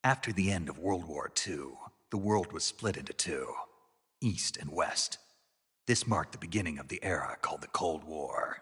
After the end of World War II, the world was split into two, East and West. This marked the beginning of the era called the Cold War.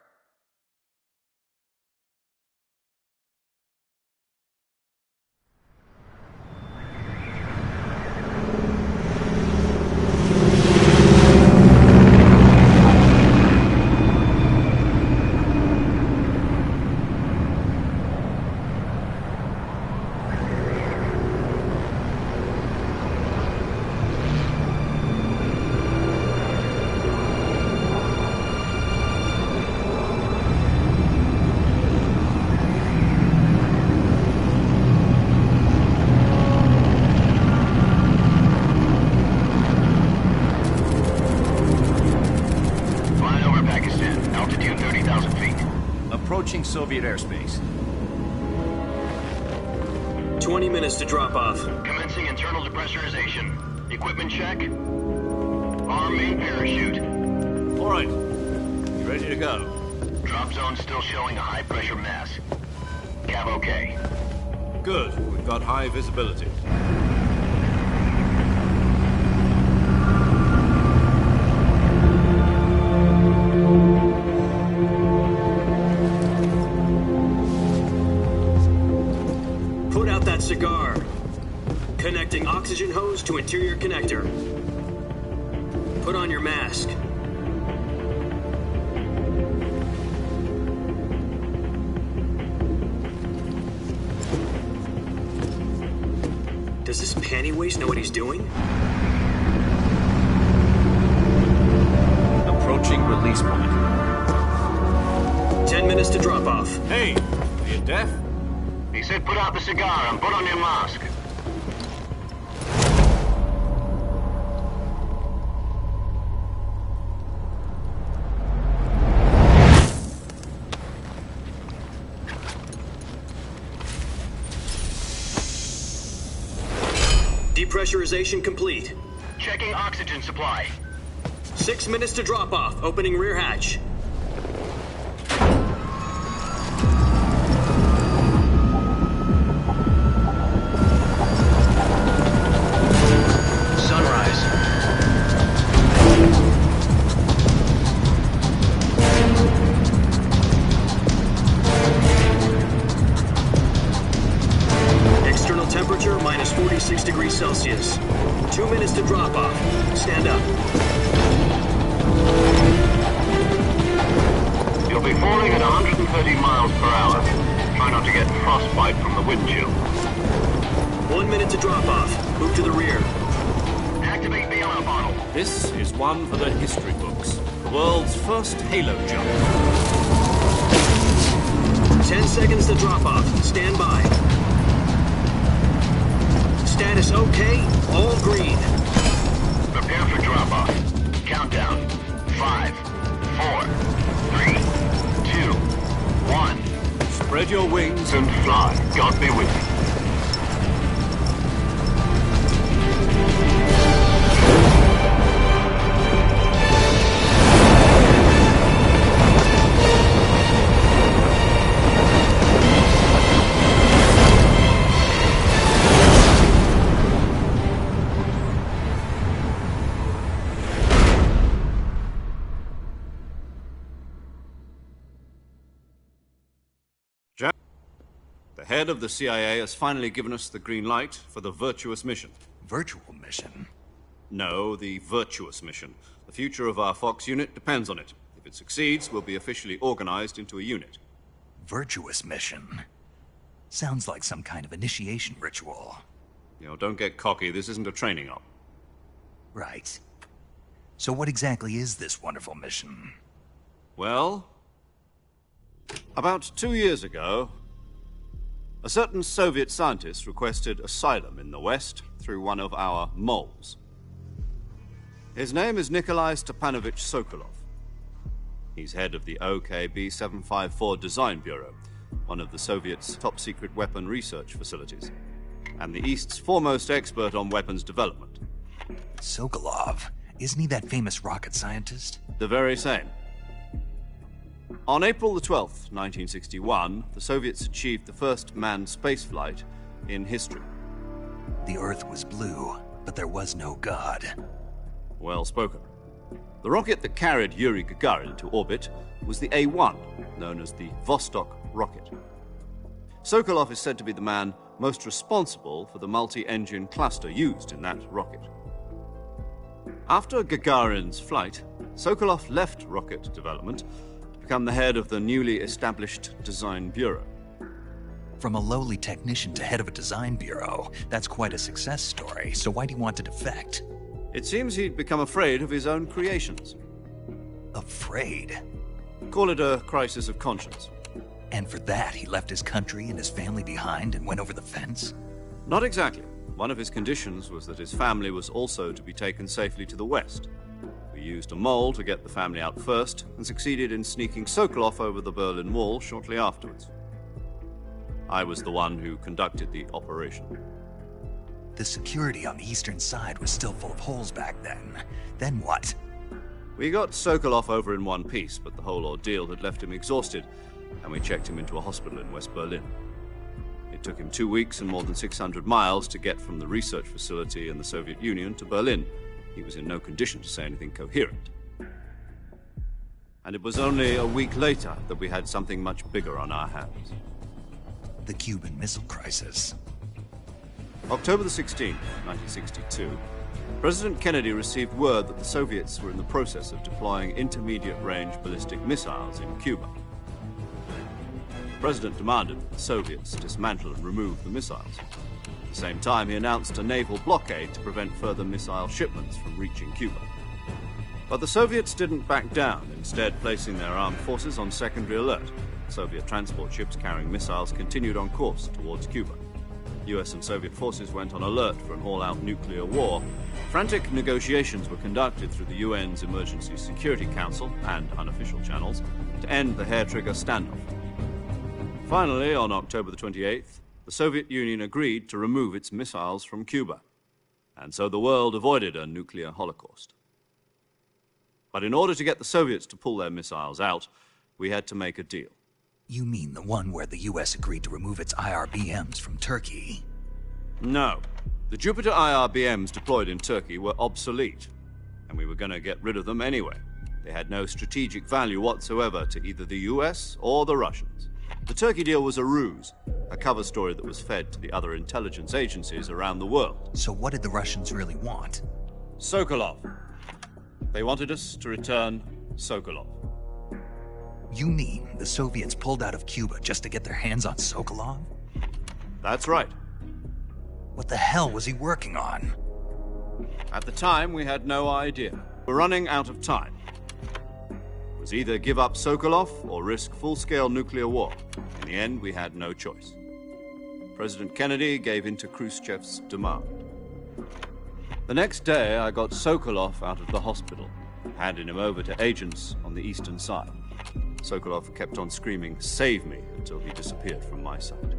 Approaching Soviet airspace. 20 minutes to drop off. Commencing internal depressurization. Equipment check. Arm main parachute. All right. You ready to go? Drop zone still showing a high pressure mass. Cav okay. Good. We've got high visibility. Put out that cigar. Connecting oxygen hose to interior connector. Put on your mask. Does this panty waste know what he's doing? Approaching release point. 10 minutes to drop off. Hey, are you deaf? He said put out the cigar and put on your mask. Depressurization complete. Checking oxygen supply. 6 minutes to drop off. Opening rear hatch. Sunrise. External temperature minus 46 degrees Celsius. 2 minutes to drop off. Stand up. You'll be falling at 130 miles per hour. Try not to get frostbite from the wind chill. 1 minute to drop off. Move to the rear. Activate bailout bottle. This is one for the history books. The world's first halo jump. 10 seconds to drop off. Stand by. Status okay. All green. Prepare for drop-off. Countdown. 5, 4, 3, 2, 1. Spread your wings And fly. God be with you. The head of the CIA has finally given us the green light for the virtuous mission. Virtual mission? No, the virtuous mission. The future of our Fox unit depends on it. If it succeeds, we'll be officially organized into a unit. Virtuous mission? Sounds like some kind of initiation ritual. You know, don't get cocky. This isn't a training op. Right. So what exactly is this wonderful mission? Well, about 2 years ago, a certain Soviet scientist requested asylum in the West through one of our moles. His name is Nikolai Stepanovich Sokolov. He's head of the OKB-754 Design Bureau, one of the Soviets' top-secret weapon research facilities, and the East's foremost expert on weapons development. Sokolov? Isn't he that famous rocket scientist? The very same. On April the 12th, 1961, the Soviets achieved the first manned spaceflight in history. The Earth was blue, but there was no God. Well spoken. The rocket that carried Yuri Gagarin to orbit was the A-1, known as the Vostok rocket. Sokolov is said to be the man most responsible for the multi-engine cluster used in that rocket. After Gagarin's flight, Sokolov left rocket development to become the head of the newly established Design Bureau. From a lowly technician to head of a design bureau, that's quite a success story, so why'd he want to defect? It seems he'd become afraid of his own creations. Afraid? Call it a crisis of conscience. And for that, he left his country and his family behind and went over the fence? Not exactly. One of his conditions was that his family was also to be taken safely to the west. We used a mole to get the family out first and succeeded in sneaking Sokolov over the Berlin Wall shortly afterwards. I was the one who conducted the operation. The security on the eastern side was still full of holes back then. Then what? We got Sokolov over in one piece, but the whole ordeal had left him exhausted, and we checked him into a hospital in West Berlin. It took him 2 weeks and more than 600 miles to get from the research facility in the Soviet Union to Berlin. He was in no condition to say anything coherent. And it was only a week later that we had something much bigger on our hands. The Cuban Missile Crisis. October the 16th, 1962, President Kennedy received word that the Soviets were in the process of deploying intermediate-range ballistic missiles in Cuba. The President demanded that the Soviets dismantle and remove the missiles. At the same time, he announced a naval blockade to prevent further missile shipments from reaching Cuba. But the Soviets didn't back down, instead placing their armed forces on secondary alert. Soviet transport ships carrying missiles continued on course towards Cuba. US and Soviet forces went on alert for an all-out nuclear war. Frantic negotiations were conducted through the UN's Emergency Security Council and unofficial channels to end the hair-trigger standoff. Finally, on October the 28th, the Soviet Union agreed to remove its missiles from Cuba, and so the world avoided a nuclear holocaust. But in order to get the Soviets to pull their missiles out, we had to make a deal. You mean the one where the US agreed to remove its IRBMs from Turkey? No. The Jupiter IRBMs deployed in Turkey were obsolete, and we were going to get rid of them anyway. They had no strategic value whatsoever to either the US or the Russians. The Turkey deal was a ruse, a cover story that was fed to the other intelligence agencies around the world. So what did the Russians really want? Sokolov. They wanted us to return Sokolov. You mean the Soviets pulled out of Cuba just to get their hands on Sokolov? That's right. What the hell was he working on? At the time, we had no idea. We're running out of time. It was either give up Sokolov or risk full-scale nuclear war. In the end, we had no choice. President Kennedy gave in to Khrushchev's demand. The next day, I got Sokolov out of the hospital, handing him over to agents on the eastern side. Sokolov kept on screaming, "Save me," until he disappeared from my sight.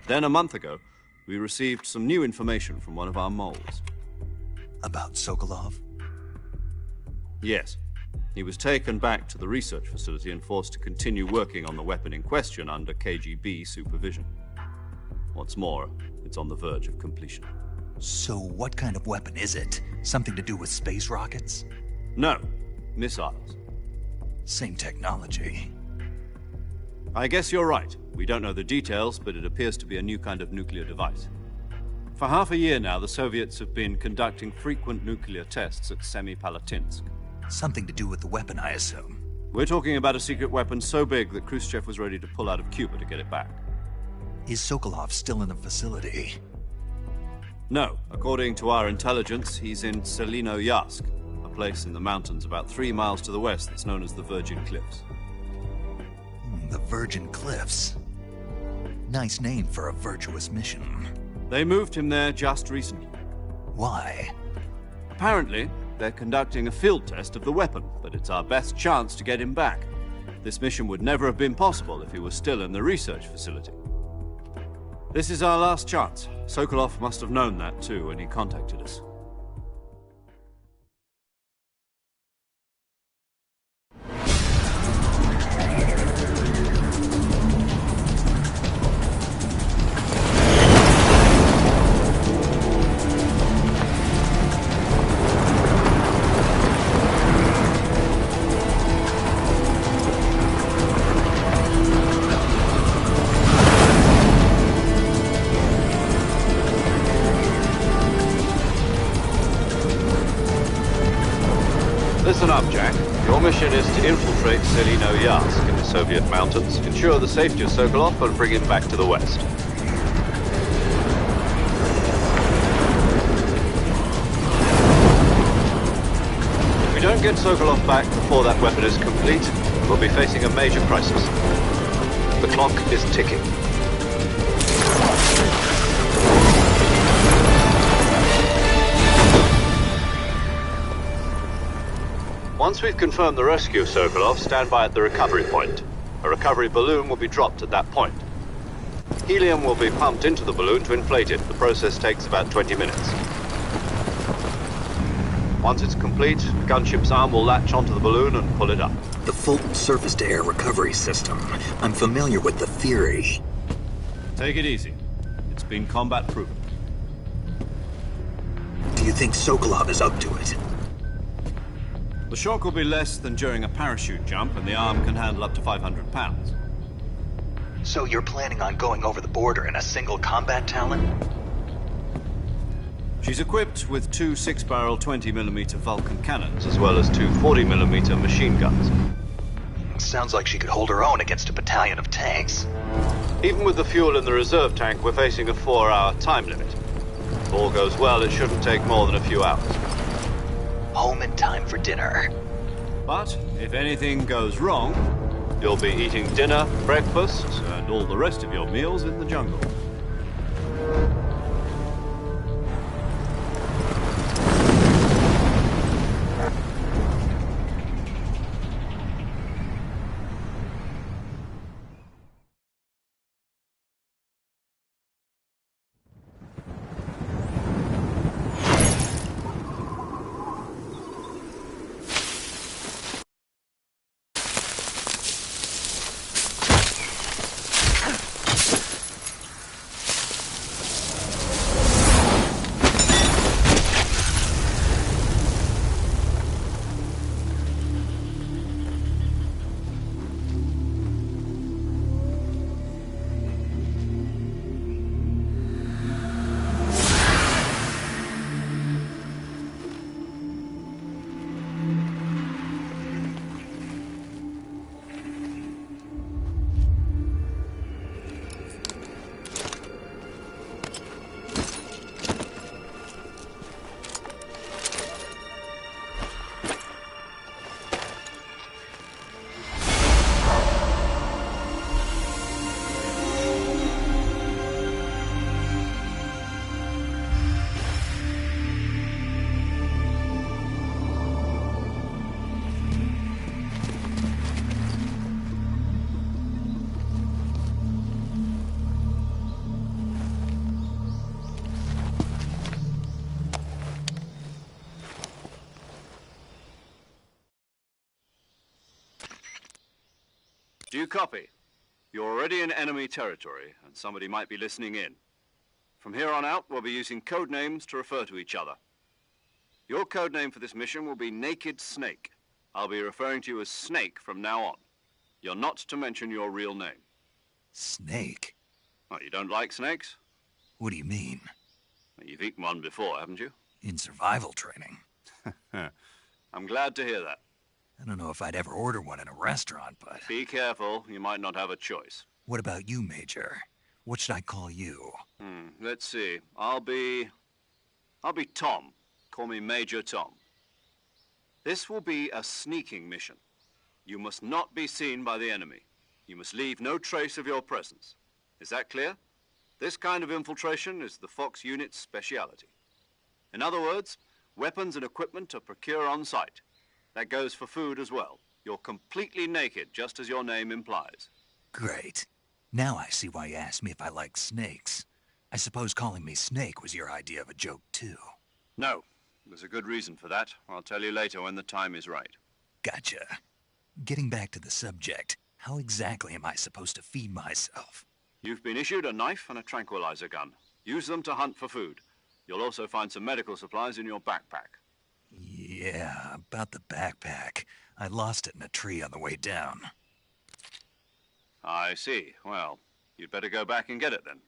Then, a month ago, we received some new information from one of our moles. About Sokolov? Yes. He was taken back to the research facility and forced to continue working on the weapon in question under KGB supervision. What's more, it's on the verge of completion. So what kind of weapon is it? Something to do with space rockets? No, missiles. Same technology. I guess you're right. We don't know the details, but it appears to be a new kind of nuclear device. For half a year now, the Soviets have been conducting frequent nuclear tests at Semipalatinsk. Something to do with the weapon, I assume. We're talking about a secret weapon so big that Khrushchev was ready to pull out of Cuba to get it back. Is Sokolov still in the facility? No. According to our intelligence, he's in Selinoyarsk, a place in the mountains about 3 miles to the west that's known as the Virgin Cliffs. The Virgin Cliffs. Nice name for a virtuous mission. They moved him there just recently. Why? Apparently, they're conducting a field test of the weapon, but it's our best chance to get him back. This mission would never have been possible if he was still in the research facility. This is our last chance. Sokolov must have known that too when he contacted us. up, Jack. Your mission is to infiltrate Selino Yask in the Soviet mountains, ensure the safety of Sokolov, and bring him back to the West. If we don't get Sokolov back before that weapon is complete, we'll be facing a major crisis. The clock is ticking. Once we've confirmed the rescue of Sokolov, stand by at the recovery point. A recovery balloon will be dropped at that point. Helium will be pumped into the balloon to inflate it. The process takes about 20 minutes. Once it's complete, the gunship's arm will latch onto the balloon and pull it up. The Fulton surface-to-air recovery system. I'm familiar with the theory. Take it easy. It's been combat-proven. Do you think Sokolov is up to it? The shock will be less than during a parachute jump, and the arm can handle up to 500 pounds. So you're planning on going over the border in a single combat Talon? She's equipped with two 6-barrel 20mm Vulcan cannons, as well as two 40mm machine guns. Sounds like she could hold her own against a battalion of tanks. Even with the fuel in the reserve tank, we're facing a 4-hour time limit. If all goes well, it shouldn't take more than a few hours. Home in time for dinner. But if anything goes wrong, you'll be eating dinner, breakfast, and all the rest of your meals in the jungle. Do you copy? You're already in enemy territory, and somebody might be listening in. From here on out, we'll be using code names to refer to each other. Your code name for this mission will be Naked Snake. I'll be referring to you as Snake from now on. You're not to mention your real name. Snake? Well, you don't like snakes? What do you mean? Well, you've eaten one before, haven't you? In survival training. I'm glad to hear that. I don't know if I'd ever order one in a restaurant, but... Be careful, you might not have a choice. What about you, Major? What should I call you? Let's see. I'll be Tom. Call me Major Tom. This will be a sneaking mission. You must not be seen by the enemy. You must leave no trace of your presence. Is that clear? This kind of infiltration is the Fox unit's speciality. In other words, weapons and equipment are procured on site. That goes for food as well. You're completely naked, just as your name implies. Great. Now I see why you asked me if I like snakes. I suppose calling me Snake was your idea of a joke, too. No. There's a good reason for that. I'll tell you later when the time is right. Gotcha. Getting back to the subject, how exactly am I supposed to feed myself? You've been issued a knife and a tranquilizer gun. Use them to hunt for food. You'll also find some medical supplies in your backpack. Yeah, about the backpack. I lost it in a tree on the way down. I see. Well, you'd better go back and get it then.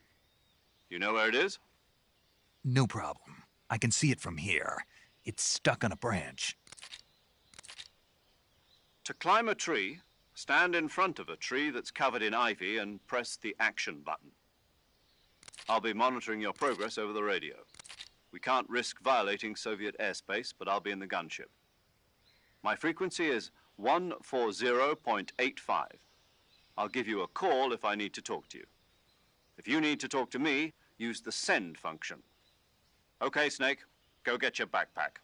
You know where it is? No problem. I can see it from here. It's stuck on a branch. To climb a tree, stand in front of a tree that's covered in ivy and press the action button. I'll be monitoring your progress over the radio. We can't risk violating Soviet airspace, but I'll be in the gunship. My frequency is 140.85. I'll give you a call if I need to talk to you. If you need to talk to me, use the send function. Okay, Snake, go get your backpack.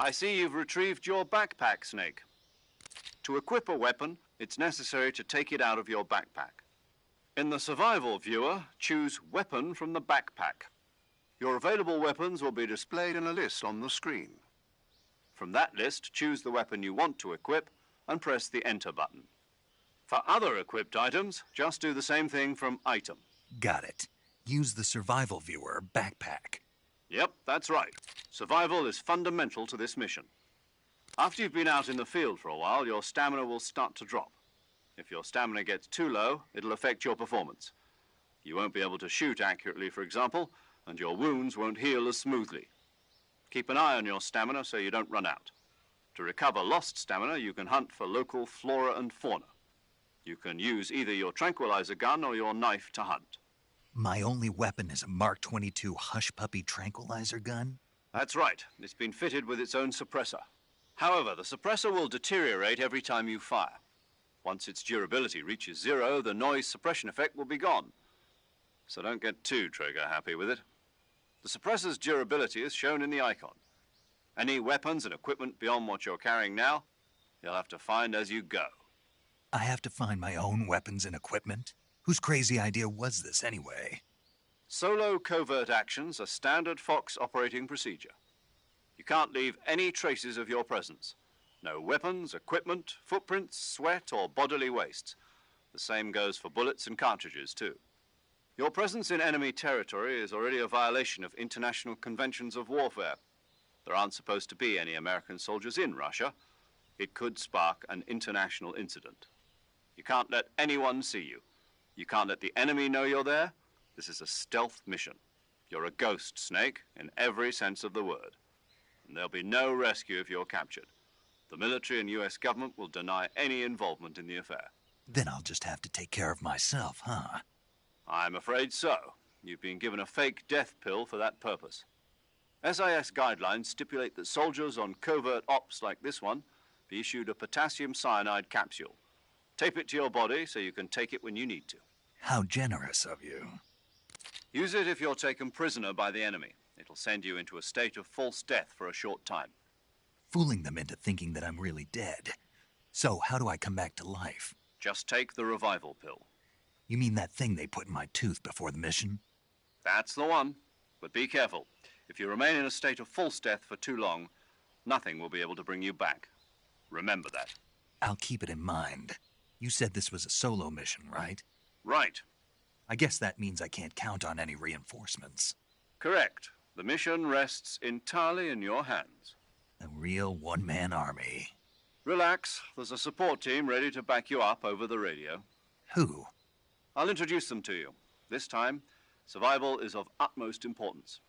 I see you've retrieved your backpack, Snake. To equip a weapon, it's necessary to take it out of your backpack. In the survival viewer, choose Weapon from the backpack. Your available weapons will be displayed in a list on the screen. From that list, choose the weapon you want to equip and press the Enter button. For other equipped items, just do the same thing from Item. Got it. Use the survival viewer backpack. Yep, that's right. Survival is fundamental to this mission. After you've been out in the field for a while, your stamina will start to drop. If your stamina gets too low, it'll affect your performance. You won't be able to shoot accurately, for example, and your wounds won't heal as smoothly. Keep an eye on your stamina so you don't run out. To recover lost stamina, you can hunt for local flora and fauna. You can use either your tranquilizer gun or your knife to hunt. My only weapon is a Mark 22 Hush Puppy tranquilizer gun? That's right. It's been fitted with its own suppressor. However, the suppressor will deteriorate every time you fire. Once its durability reaches 0, the noise suppression effect will be gone. So don't get too trigger-happy with it. The suppressor's durability is shown in the icon. Any weapons and equipment beyond what you're carrying now, you'll have to find as you go. I have to find my own weapons and equipment? Whose crazy idea was this, anyway? Solo covert actions are standard Fox operating procedure. You can't leave any traces of your presence. No weapons, equipment, footprints, sweat, or bodily wastes. The same goes for bullets and cartridges, too. Your presence in enemy territory is already a violation of international conventions of warfare. There aren't supposed to be any American soldiers in Russia. It could spark an international incident. You can't let anyone see you. You can't let the enemy know you're there. This is a stealth mission. You're a ghost, Snake, in every sense of the word. And there'll be no rescue if you're captured. The military and U.S. government will deny any involvement in the affair. Then I'll just have to take care of myself, huh? I'm afraid so. You've been given a fake death pill for that purpose. SIS guidelines stipulate that soldiers on covert ops like this one be issued a potassium cyanide capsule. Tape it to your body so you can take it when you need to. How generous of you. Use it if you're taken prisoner by the enemy. It'll send you into a state of false death for a short time. fooling them into thinking that I'm really dead. So, how do I come back to life? Just take the revival pill. You mean that thing they put in my tooth before the mission? That's the one. But be careful. If you remain in a state of false death for too long, nothing will be able to bring you back. Remember that. I'll keep it in mind. You said this was a solo mission, right? Right. I guess that means I can't count on any reinforcements. Correct. The mission rests entirely in your hands. A real one-man army. Relax. There's a support team ready to back you up over the radio. Who? I'll introduce them to you. This time, survival is of utmost importance.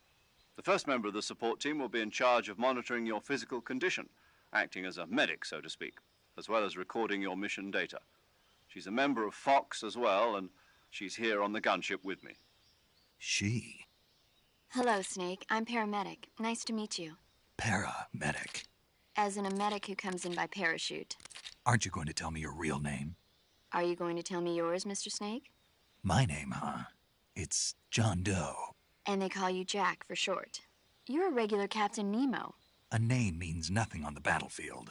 The first member of the support team will be in charge of monitoring your physical condition, acting as a medic, so to speak, as well as recording your mission data. She's a member of Fox as well, and she's here on the gunship with me. She? Hello, Snake. I'm paramedic. Nice to meet you. Paramedic. As in a medic who comes in by parachute. Aren't you going to tell me your real name? Are you going to tell me yours, Mr. Snake? My name, huh? It's John Doe. And they call you Jack for short. You're a regular Captain Nemo. A name means nothing on the battlefield.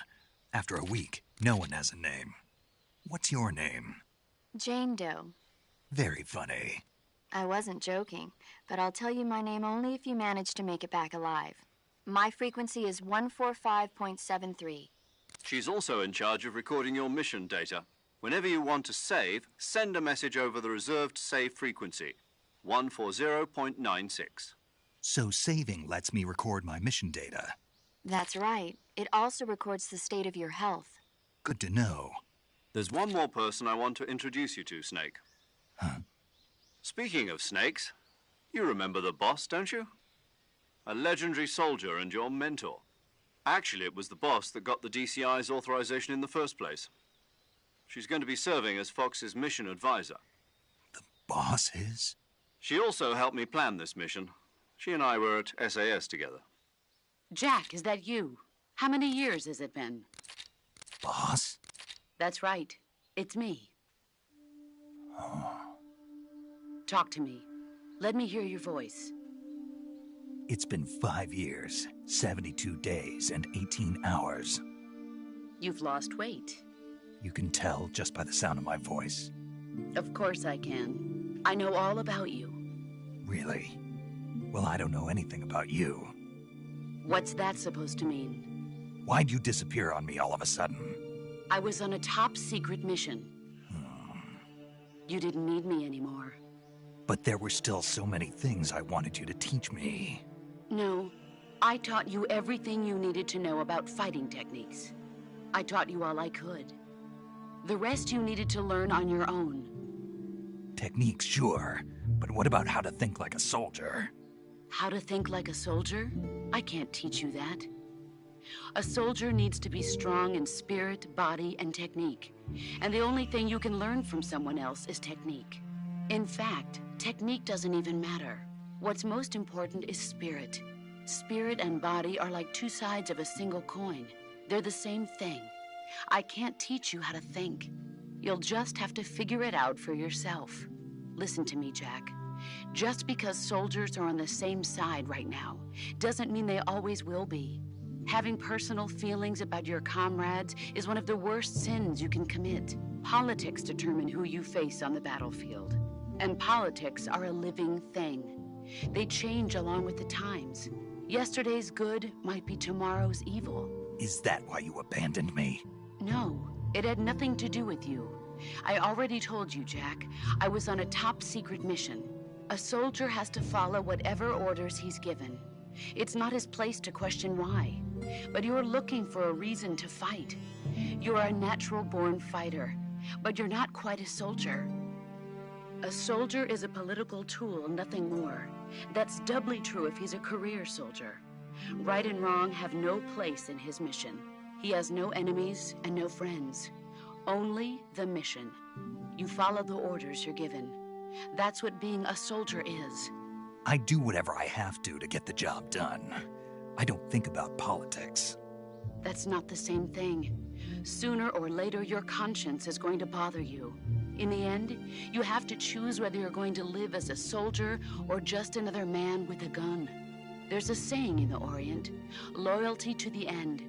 After a week, no one has a name. What's your name? Jane Doe. Very funny. I wasn't joking, but I'll tell you my name only if you manage to make it back alive. My frequency is 145.73. She's also in charge of recording your mission data. Whenever you want to save, send a message over the reserved save frequency, 140.96. So saving lets me record my mission data. That's right. It also records the state of your health. Good to know. There's one more person I want to introduce you to, Snake. Huh? Speaking of snakes, you remember the boss, don't you? A legendary soldier and your mentor. Actually, it was the boss that got the DCI's authorization in the first place. She's going to be serving as Fox's mission advisor. The boss is? She also helped me plan this mission. She and I were at SAS together. Jack, is that you? How many years has it been? Boss? That's right. It's me. Oh. Talk to me. Let me hear your voice. It's been 5 years, 72 days, and 18 hours. You've lost weight. You can tell just by the sound of my voice. Of course I can. I know all about you. Really? Well, I don't know anything about you. What's that supposed to mean? Why'd you disappear on me all of a sudden? I was on a top-secret mission. You didn't need me anymore. But there were still so many things I wanted you to teach me. No, I taught you everything you needed to know about fighting techniques. I taught you all I could. The rest you needed to learn on your own. Techniques, sure. But what about how to think like a soldier? How to think like a soldier? I can't teach you that. A soldier needs to be strong in spirit, body, and technique. And the only thing you can learn from someone else is technique. In fact, technique doesn't even matter. What's most important is spirit. Spirit and body are like two sides of a single coin. They're the same thing. I can't teach you how to think. You'll just have to figure it out for yourself. Listen to me, Jack. Just because soldiers are on the same side right now doesn't mean they always will be. Having personal feelings about your comrades is one of the worst sins you can commit. Politics determine who you face on the battlefield. And politics are a living thing. They change along with the times. Yesterday's good might be tomorrow's evil. Is that why you abandoned me? No, it had nothing to do with you. I already told you, Jack. I was on a top-secret mission. A soldier has to follow whatever orders he's given. It's not his place to question why. But you're looking for a reason to fight. You're a natural-born fighter, but you're not quite a soldier. A soldier is a political tool, nothing more. That's doubly true if he's a career soldier. Right and wrong have no place in his mission. He has no enemies and no friends. Only the mission. You follow the orders you're given. That's what being a soldier is. I do whatever I have to get the job done. I don't think about politics. That's not the same thing. Sooner or later, your conscience is going to bother you. In the end, you have to choose whether you're going to live as a soldier or just another man with a gun. There's a saying in the Orient, loyalty to the end.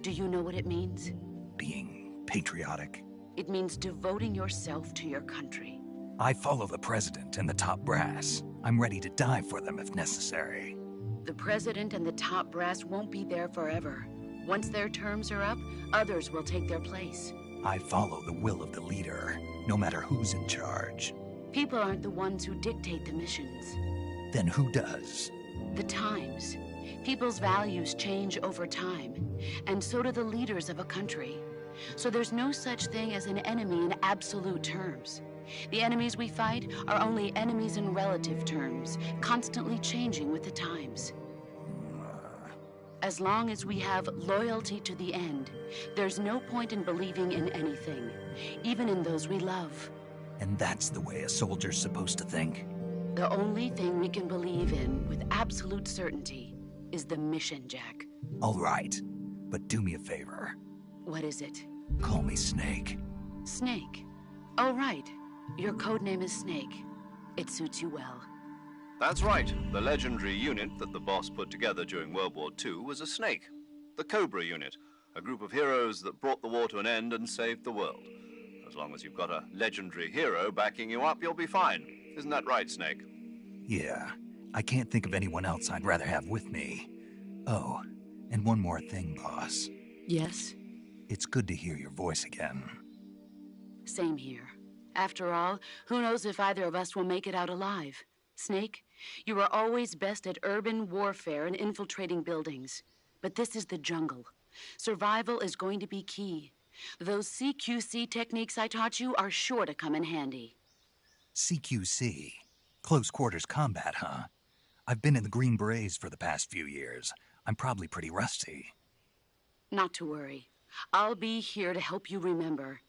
Do you know what it means? Being patriotic. It means devoting yourself to your country. I follow the president and the top brass. I'm ready to die for them if necessary. The president and the top brass won't be there forever. Once their terms are up, others will take their place. I follow the will of the leader, no matter who's in charge. People aren't the ones who dictate the missions. Then who does? The times. People's values change over time, and so do the leaders of a country. So there's no such thing as an enemy in absolute terms. The enemies we fight are only enemies in relative terms, constantly changing with the times. As long as we have loyalty to the end, there's no point in believing in anything, even in those we love. And that's the way a soldier's supposed to think? The only thing we can believe in with absolute certainty is the mission, Jack. All right, but do me a favor. What is it? Call me Snake. Snake. Oh, right. Your code name is Snake. It suits you well. That's right. The legendary unit that the boss put together during World War II was a snake. The Cobra unit, a group of heroes that brought the war to an end and saved the world. As long as you've got a legendary hero backing you up, you'll be fine. Isn't that right, Snake? Yeah, I can't think of anyone else I'd rather have with me. Oh, and one more thing, boss. Yes? It's good to hear your voice again. Same here. After all, who knows if either of us will make it out alive? Snake, you are always best at urban warfare and infiltrating buildings. But this is the jungle. Survival is going to be key. Those CQC techniques I taught you are sure to come in handy. CQC? Close quarters combat, huh? I've been in the Green Berets for the past few years. I'm probably pretty rusty. Not to worry. I'll be here to help you remember.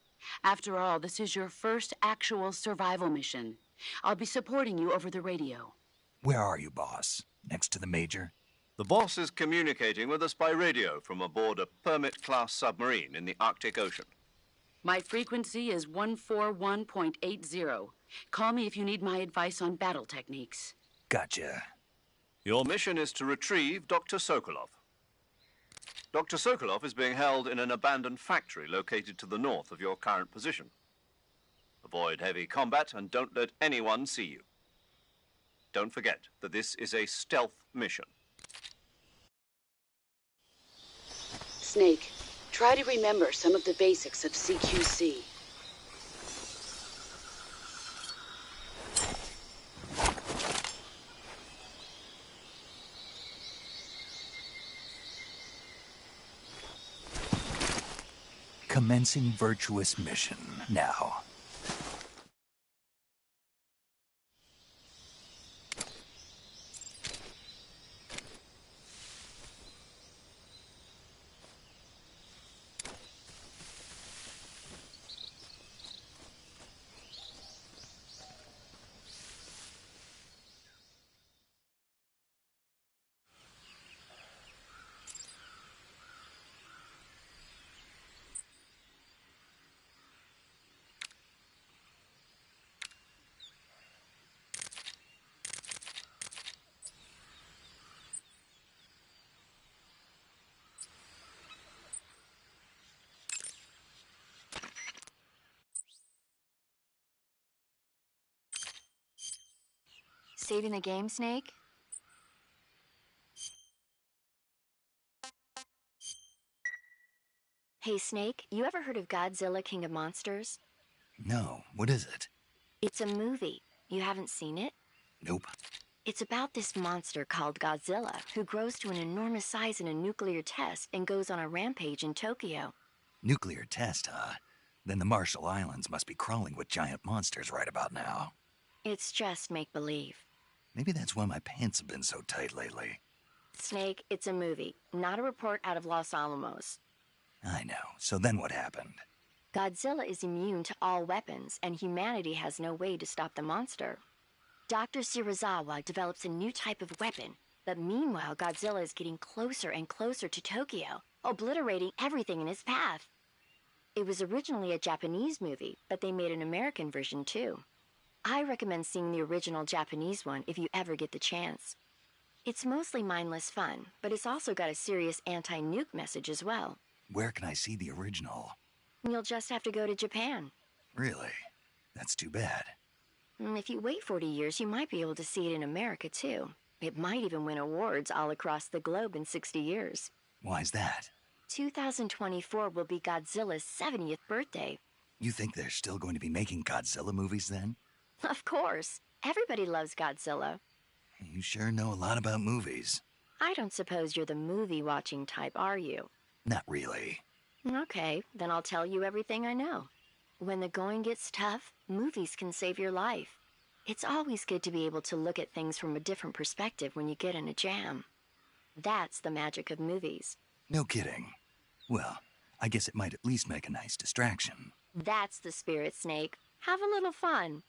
After all, this is your first actual survival mission. I'll be supporting you over the radio. Where are you, boss? Next to the Major? The boss is communicating with us by radio from aboard a Permit-class submarine in the Arctic Ocean. My frequency is 141.80. Call me if you need my advice on battle techniques. Gotcha. Your mission is to retrieve Dr. Sokolov. Dr. Sokolov is being held in an abandoned factory located to the north of your current position. Avoid heavy combat and don't let anyone see you. Don't forget that this is a stealth mission. Snake, try to remember some of the basics of CQC. Commencing virtuous mission now. Saving the game, Snake? Hey, Snake, you ever heard of Godzilla, King of Monsters? No, what is it? It's a movie. You haven't seen it? Nope. It's about this monster called Godzilla, who grows to an enormous size in a nuclear test and goes on a rampage in Tokyo. Nuclear test, huh? Then the Marshall Islands must be crawling with giant monsters right about now. It's just make-believe. Maybe that's why my pants have been so tight lately. Snake, it's a movie, not a report out of Los Alamos. I know. So then what happened? Godzilla is immune to all weapons, and humanity has no way to stop the monster. Dr. Shirazawa develops a new type of weapon, but meanwhile Godzilla is getting closer and closer to Tokyo, obliterating everything in his path. It was originally a Japanese movie, but they made an American version too. I recommend seeing the original Japanese one if you ever get the chance. It's mostly mindless fun, but it's also got a serious anti-nuke message as well. Where can I see the original? You'll just have to go to Japan. Really? That's too bad. If you wait 40 years, you might be able to see it in America, too. It might even win awards all across the globe in 60 years. Why's that? 2024 will be Godzilla's 70th birthday. You think they're still going to be making Godzilla movies then? Of course. Everybody loves Godzilla. You sure know a lot about movies. I don't suppose you're the movie-watching type, are you? Not really. Okay, then I'll tell you everything I know. When the going gets tough, movies can save your life. It's always good to be able to look at things from a different perspective when you get in a jam. That's the magic of movies. No kidding. Well, I guess it might at least make a nice distraction. That's the spirit, Snake. Have a little fun.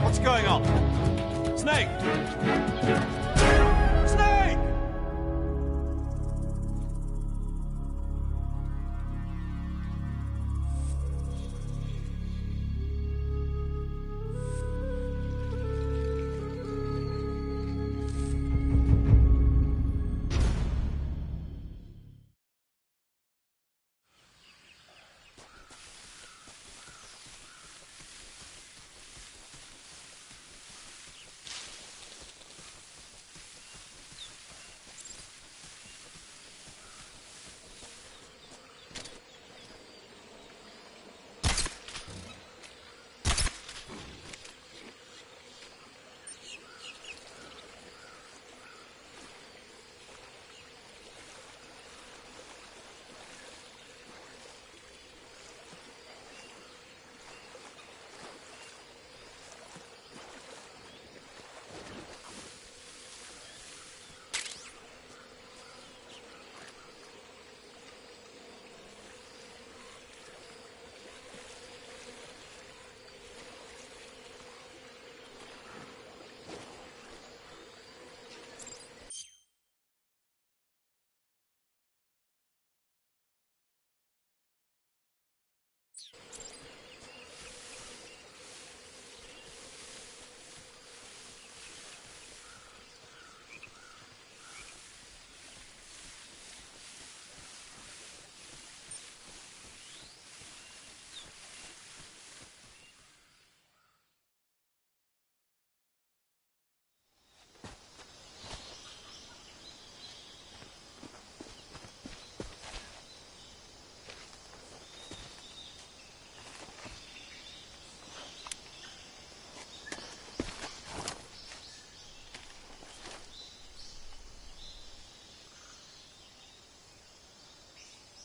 What's going on? Snake! Snake!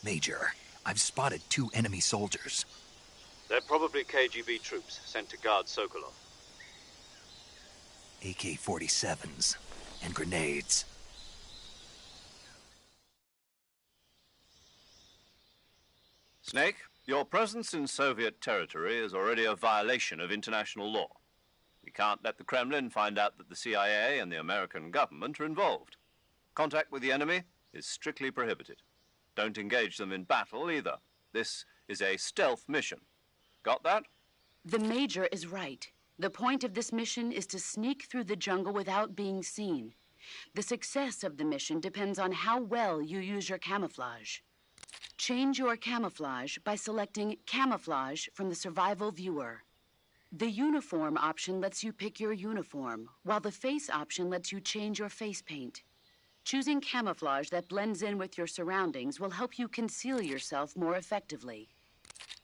Major, I've spotted 2 enemy soldiers. They're probably KGB troops sent to guard Sokolov. AK-47s and grenades. Snake, your presence in Soviet territory is already a violation of international law. We can't let the Kremlin find out that the CIA and the American government are involved. Contact with the enemy is strictly prohibited. Don't engage them in battle either. This is a stealth mission. Got that? The Major is right. The point of this mission is to sneak through the jungle without being seen. The success of the mission depends on how well you use your camouflage. Change your camouflage by selecting Camouflage from the Survival Viewer. The Uniform option lets you pick your uniform, while the Face option lets you change your face paint. Choosing camouflage that blends in with your surroundings will help you conceal yourself more effectively.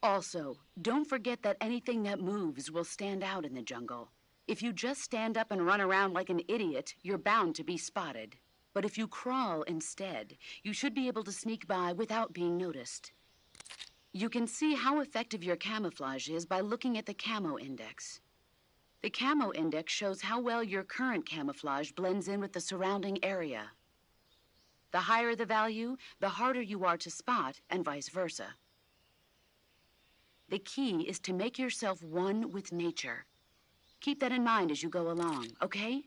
Also, don't forget that anything that moves will stand out in the jungle. If you just stand up and run around like an idiot, you're bound to be spotted. But if you crawl instead, you should be able to sneak by without being noticed. You can see how effective your camouflage is by looking at the Camo Index. The Camo Index shows how well your current camouflage blends in with the surrounding area. The higher the value, the harder you are to spot, and vice versa. The key is to make yourself one with nature. Keep that in mind as you go along, okay?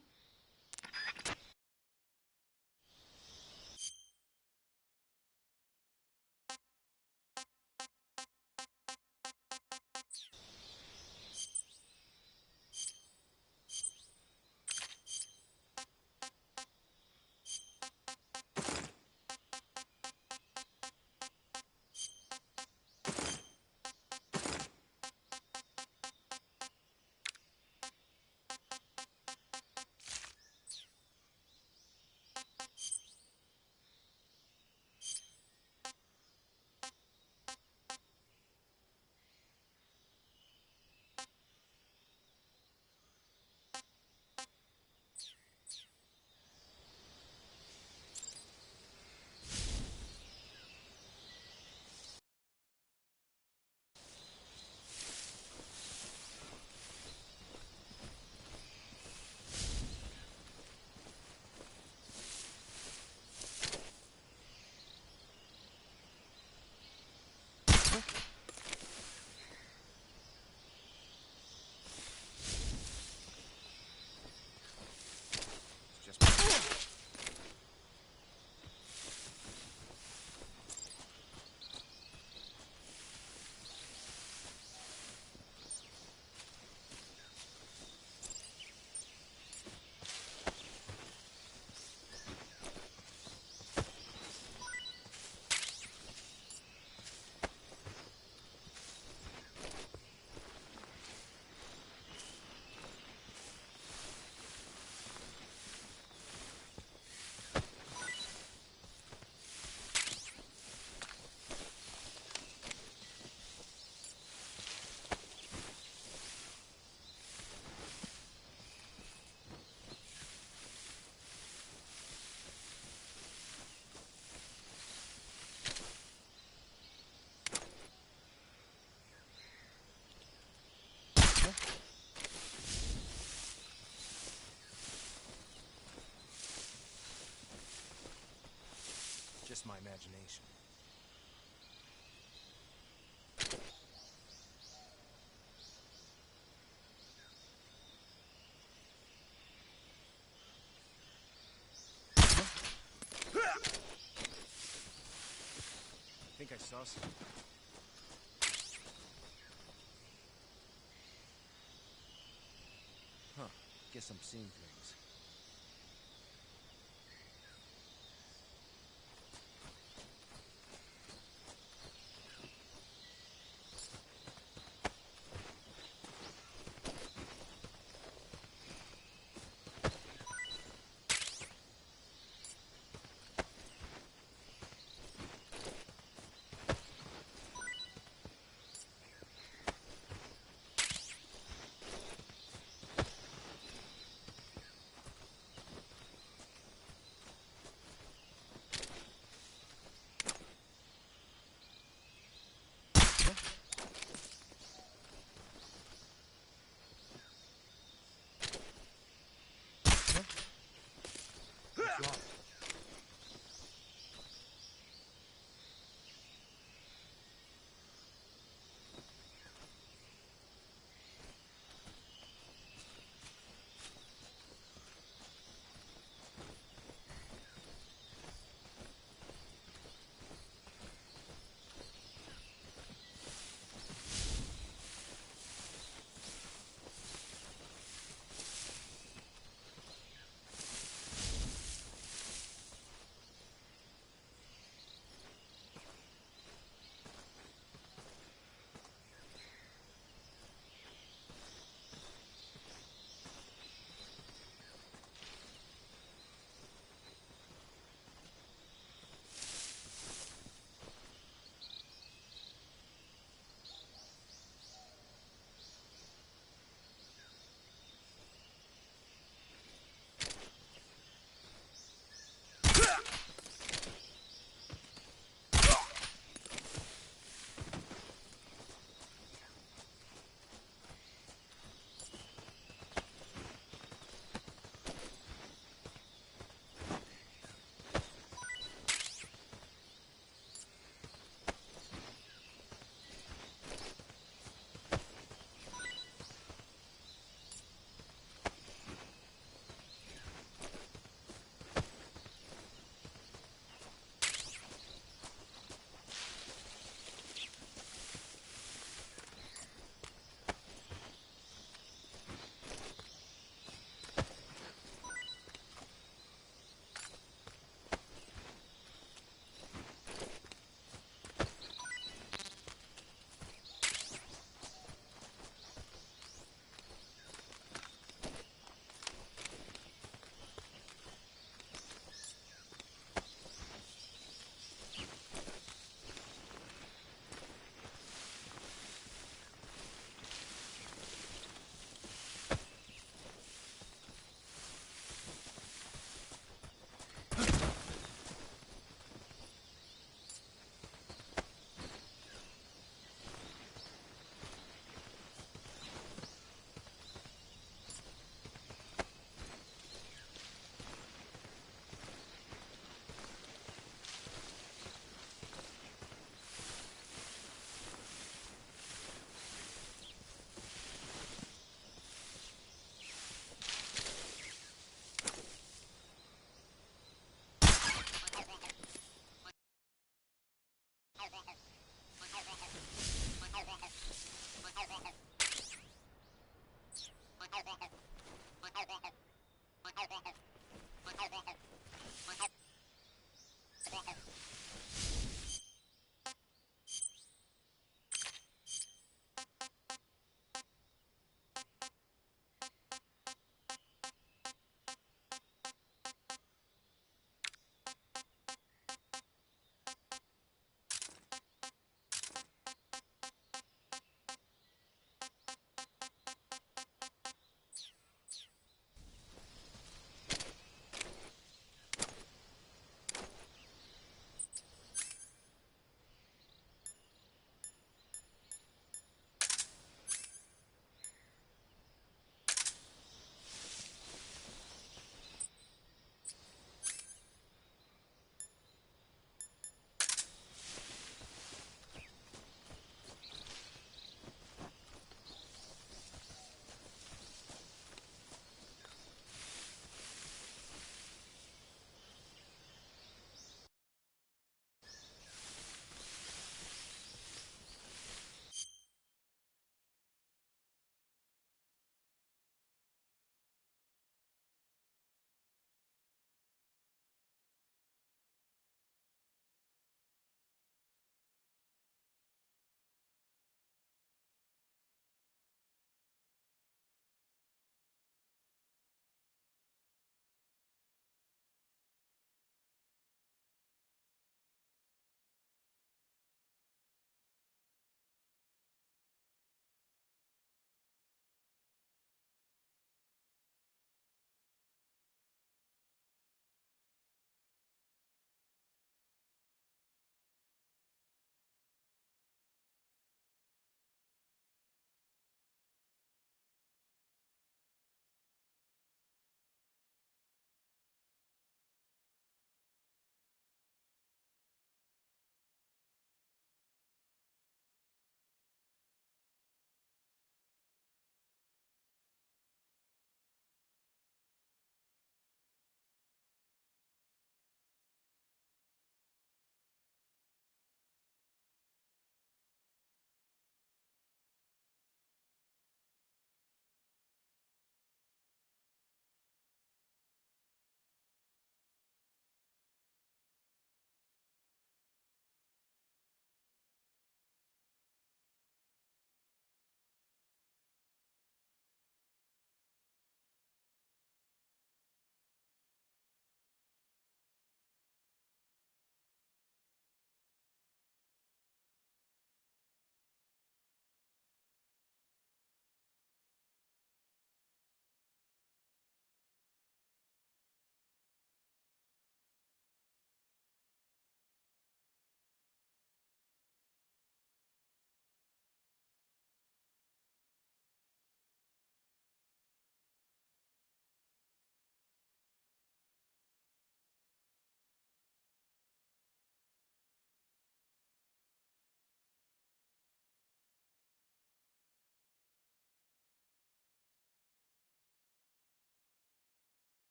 Just my imagination. I think I saw something. Huh. Guess I'm seeing things.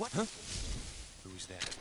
What? Huh? Who's that?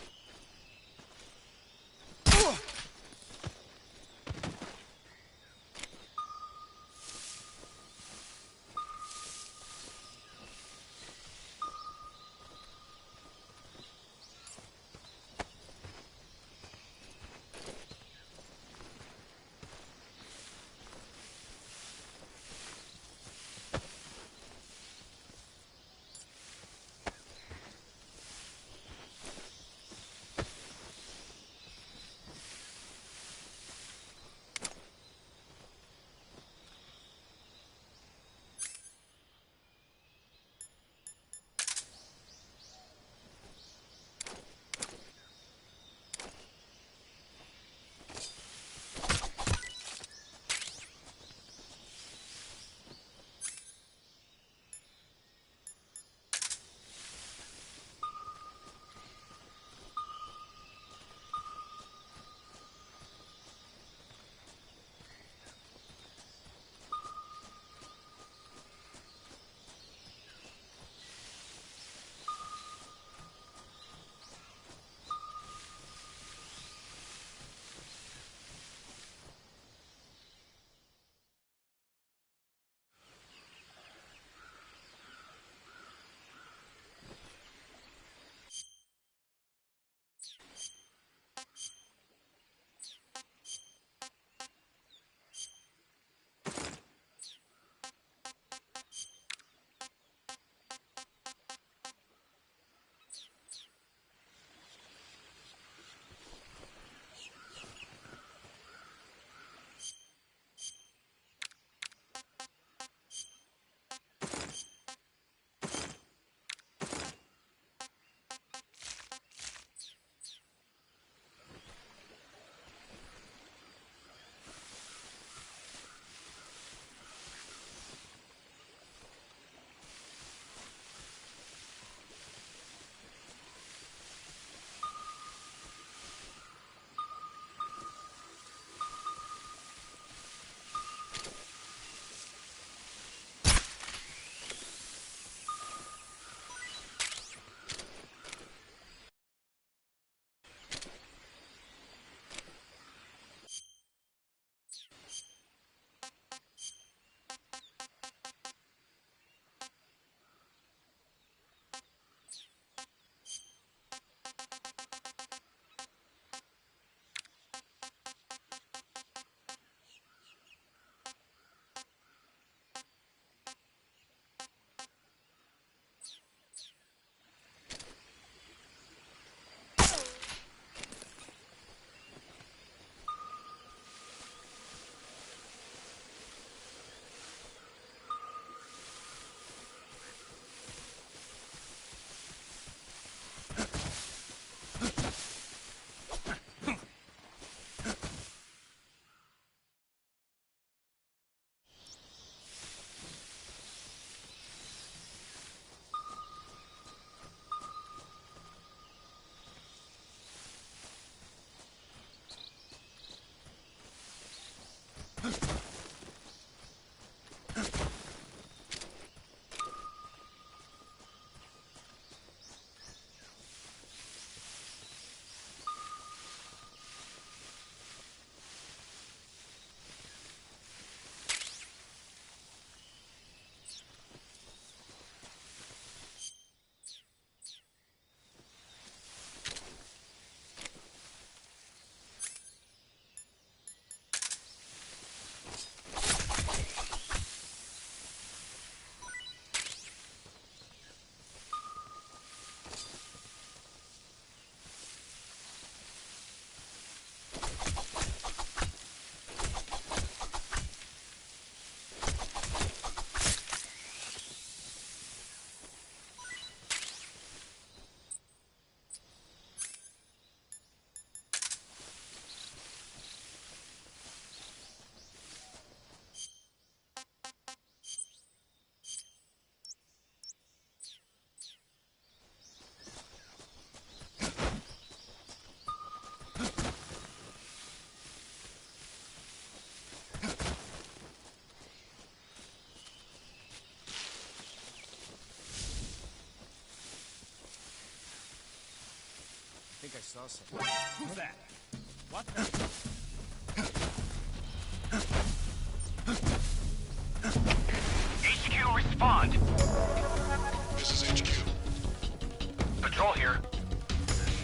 saw something. Who's that? What? HQ, respond. This is HQ. Patrol here.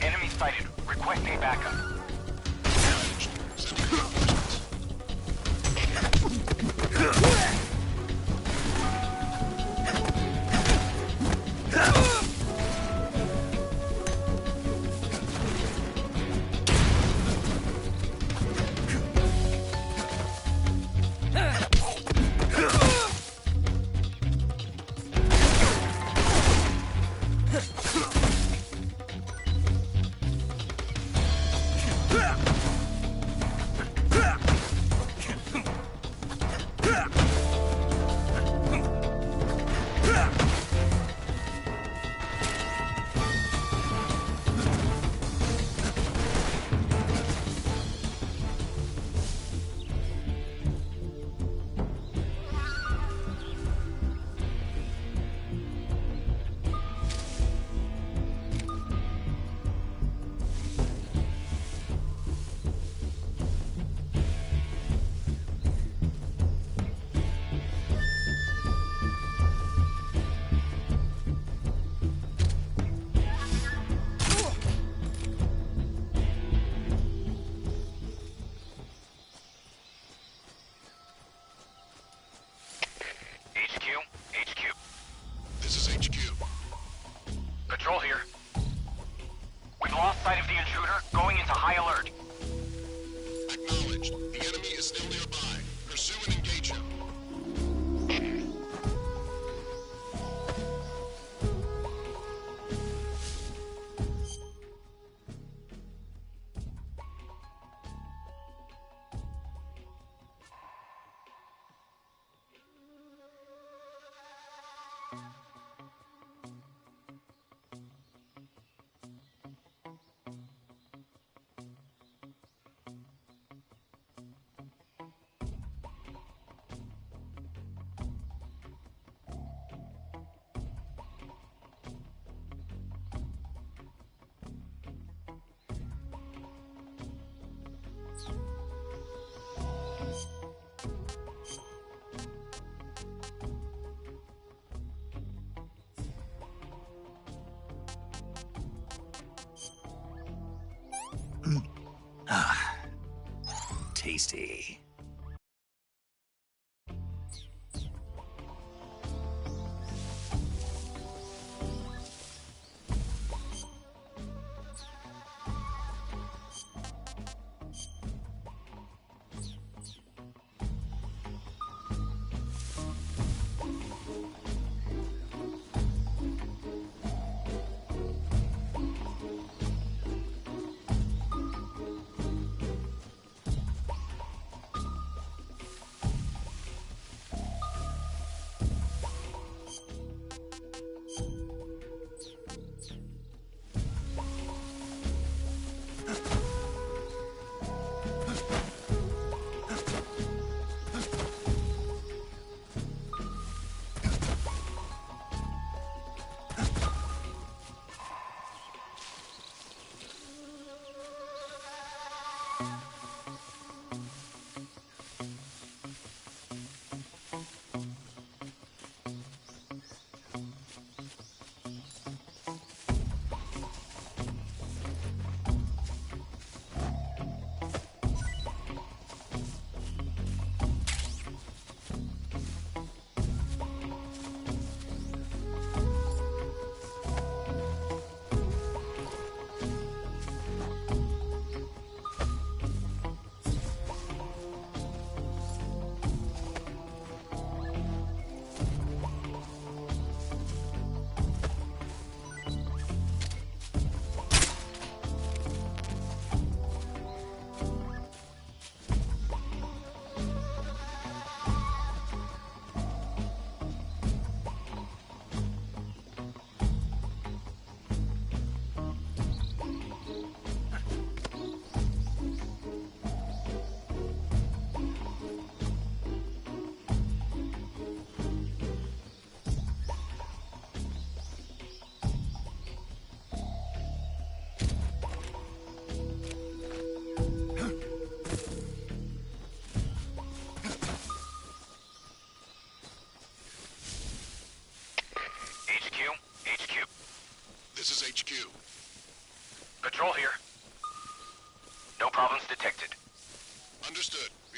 Enemy sighted. Requesting backup. Sending reinforcements. HQ. This is HQ. Patrol here. We've lost sight of the intruder, going into high alert. Acknowledged. The enemy is still nearby. Pursue and engage him. Tasty.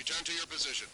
Return to your position.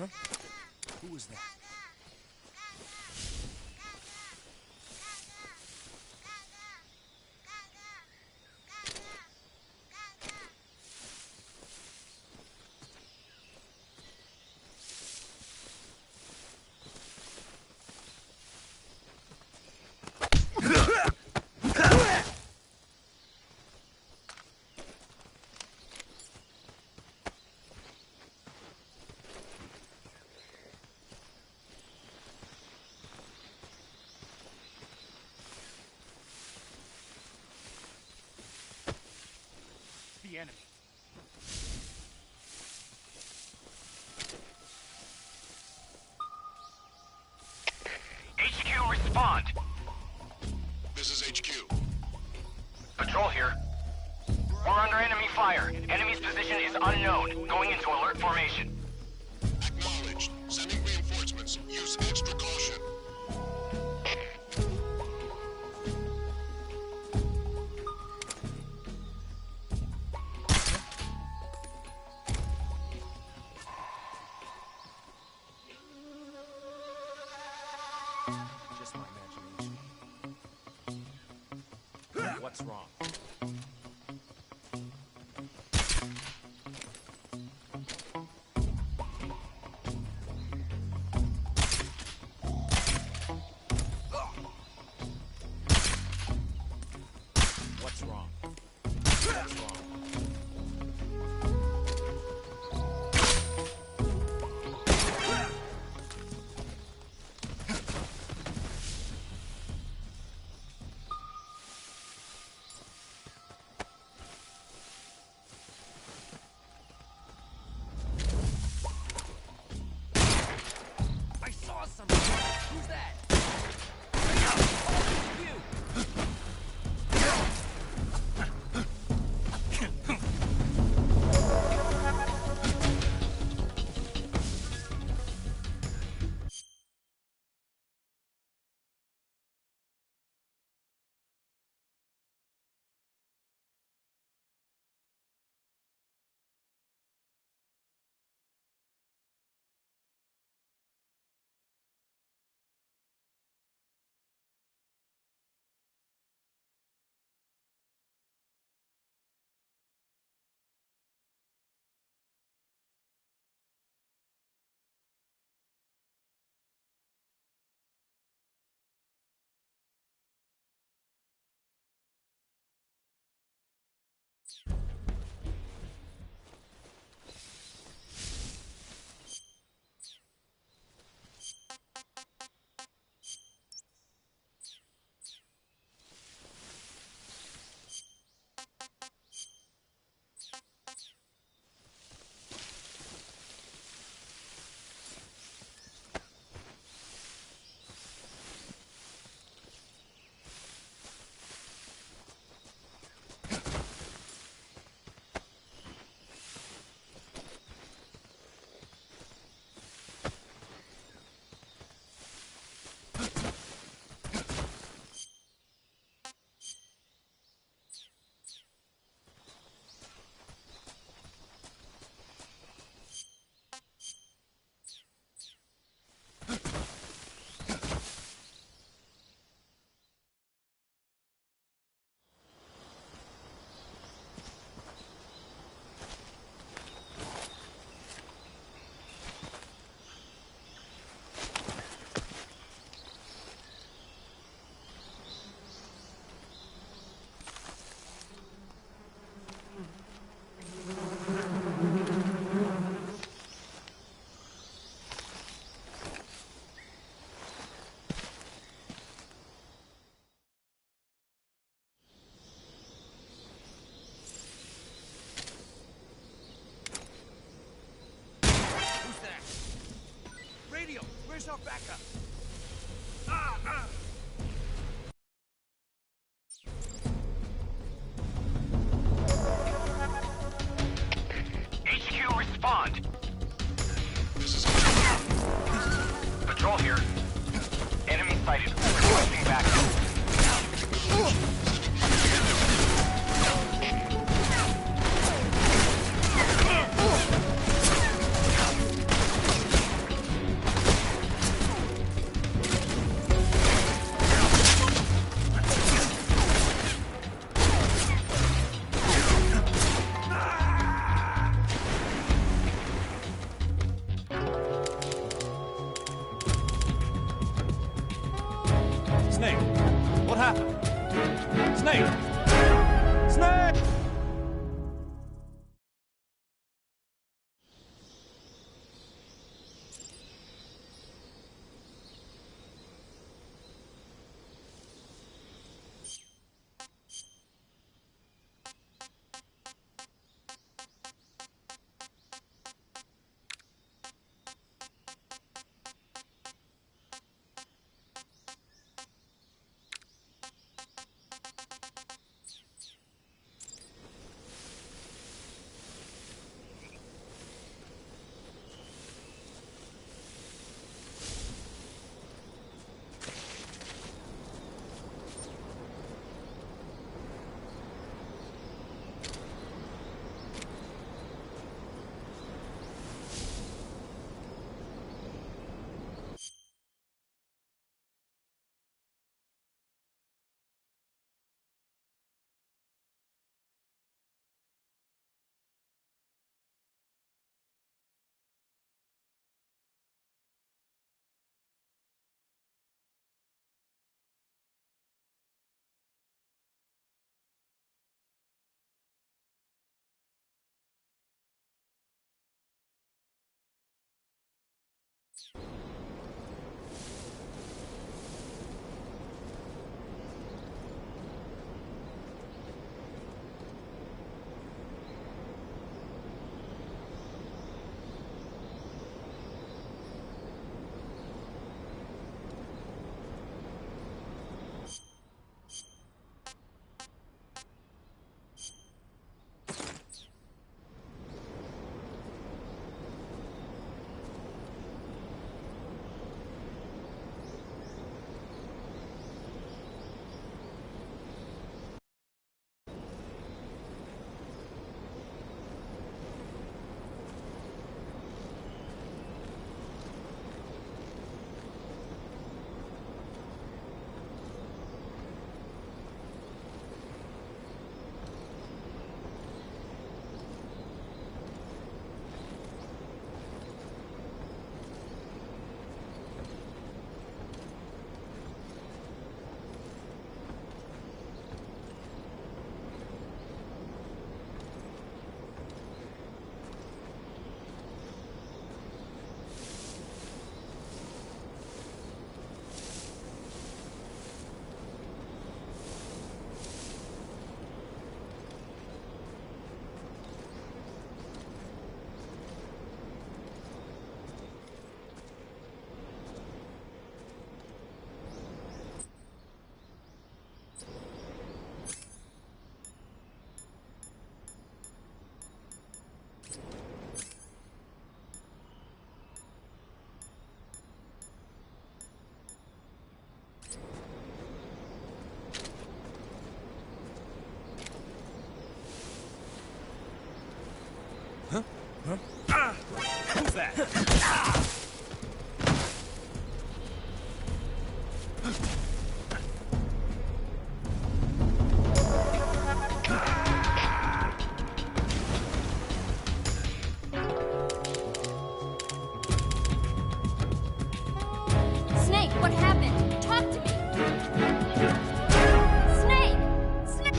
Who was that? The enemy. HQ, respond. This is HQ. Patrol here. We're under enemy fire. Enemy's position is unknown. Going into alert formation. Acknowledged. Sending reinforcements. Use extra caution. Just my imagination. What's wrong? What's wrong? What's wrong? I saw something. Who's that? Where's our backup? HQ, respond. Patrol here. Enemy sighted. Requesting backup. Snake! Who's that? Snake, what happened? Talk to me! Snake! Snake!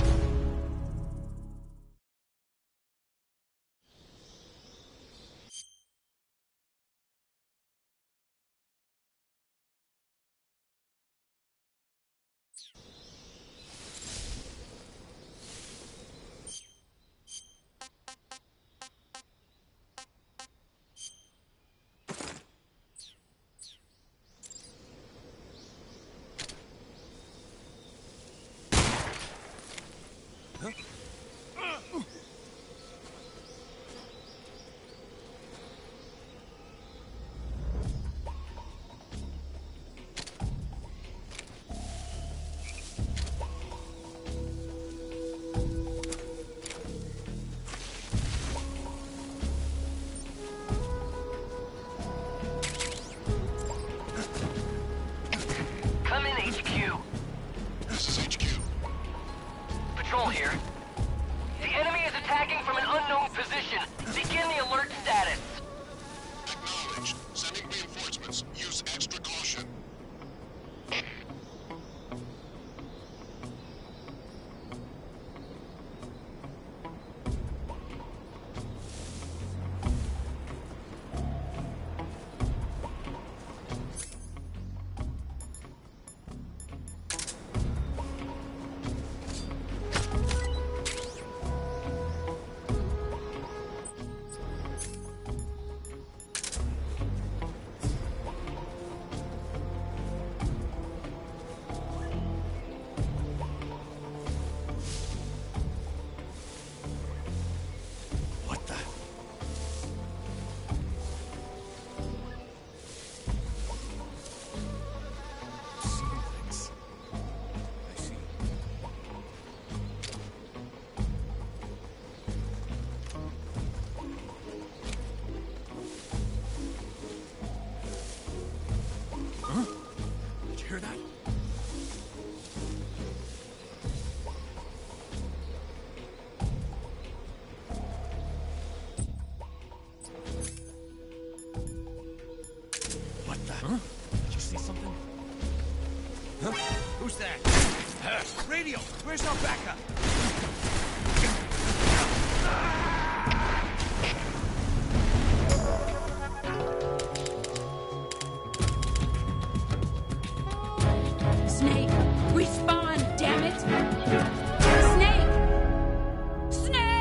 Come in, HQ. This is HQ. Patrol here. The enemy is attacking from an unknown position. Begin the alert status. Acknowledged. Sending reinforcements. Use extra caution. Come Where's our backup? Snake, respawn, damn it! Snake! Snake!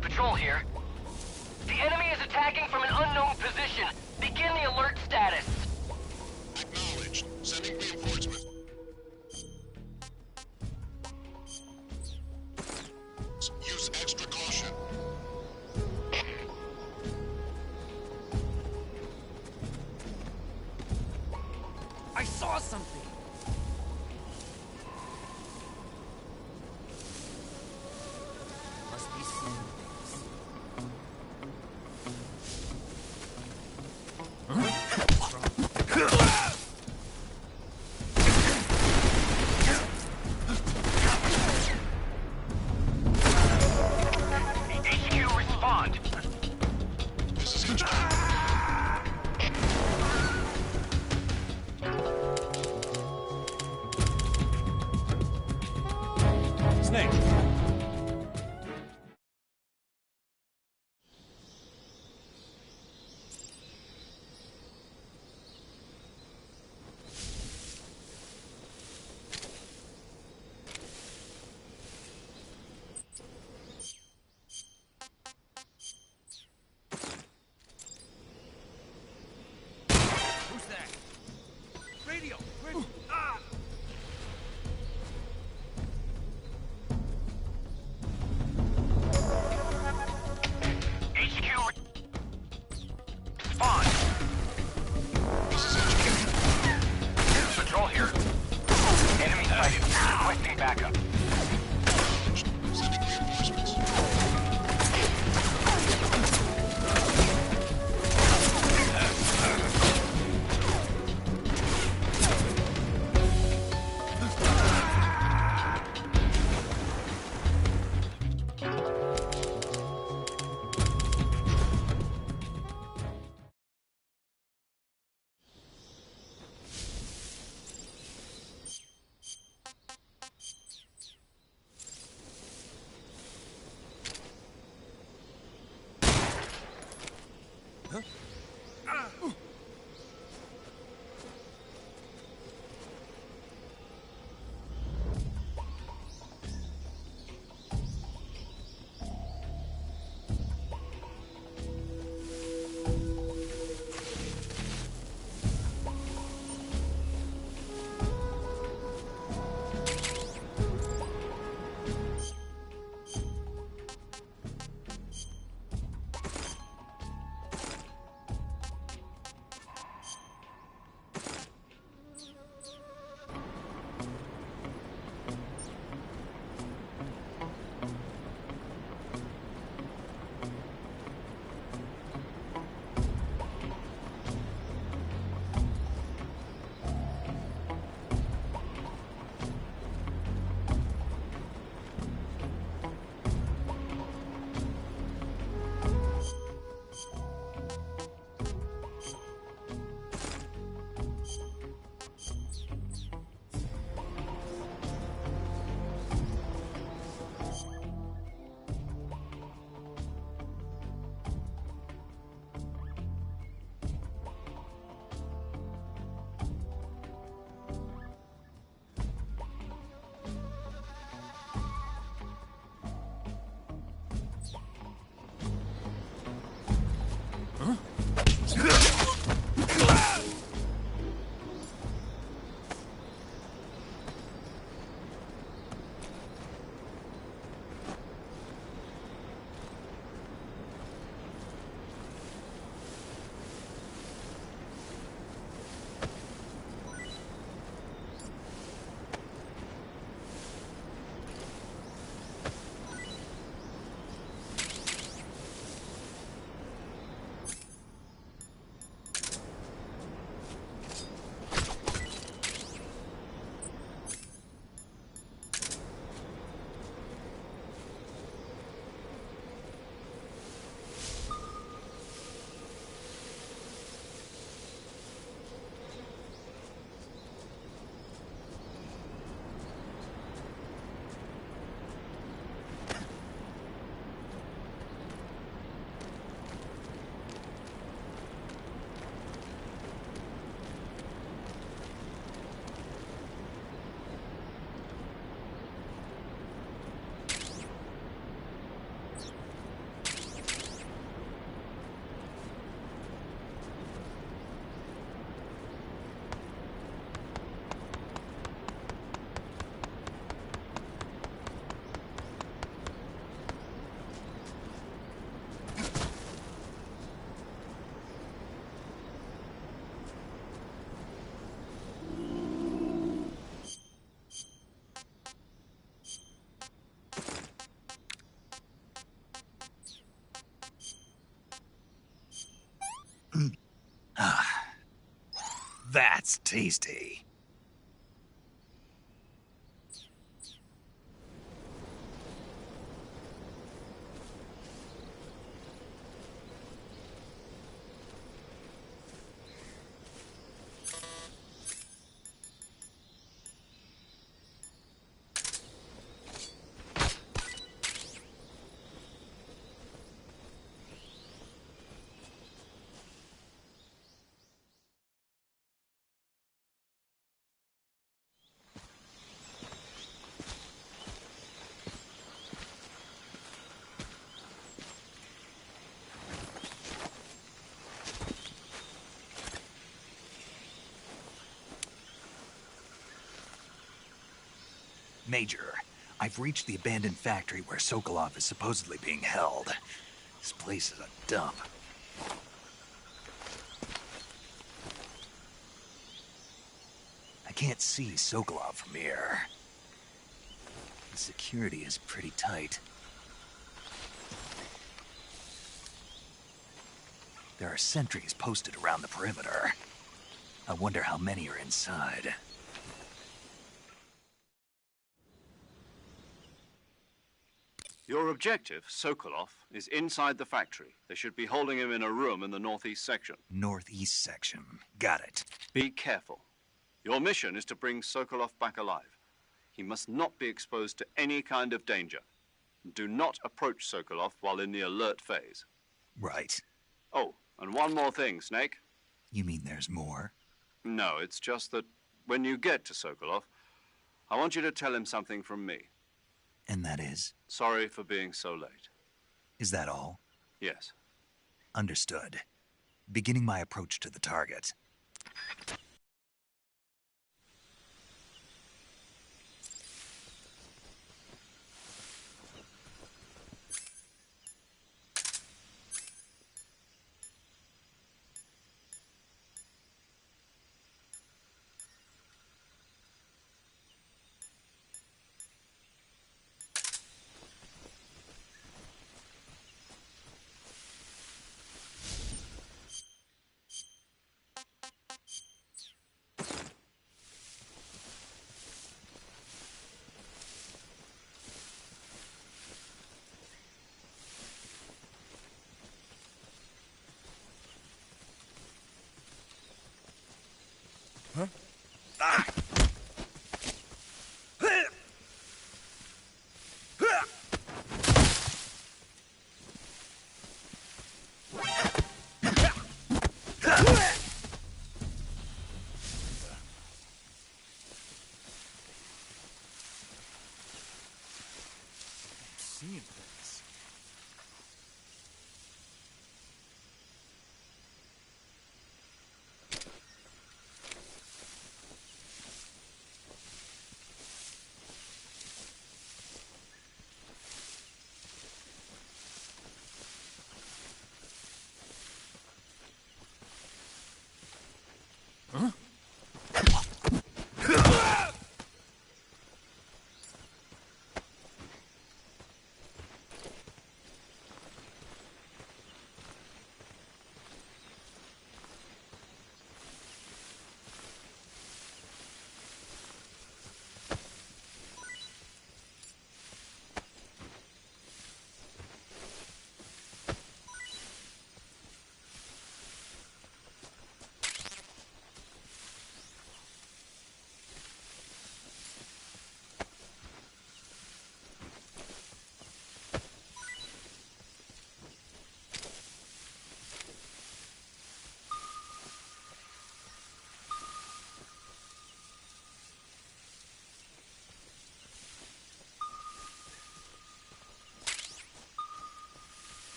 Patrol here. The enemy is attacking from an unknown position. Begin the alert status. Acknowledged. Sending reinforcements. Use extra caution. I saw something! Must be seeing things. HQ, respond. This is HQ. Snake! Who's that? Radio! Ah! backup. Sending reinforcements. That's tasty. Major, I've reached the abandoned factory where Sokolov is supposedly being held. This place is a dump. I can't see Sokolov from here. The security is pretty tight. There are sentries posted around the perimeter. I wonder how many are inside. Your objective, Sokolov, is inside the factory. They should be holding him in a room in the northeast section. Northeast section. Got it. Be careful. Your mission is to bring Sokolov back alive. He must not be exposed to any kind of danger. Do not approach Sokolov while in the alert phase. Right. Oh, and one more thing, Snake. You mean there's more? No, it's just that when you get to Sokolov, I want you to tell him something from me. And that is? Sorry for being so late. Is that all? Yes. Understood. Beginning my approach to the target. Huh? Seeing things. Huh?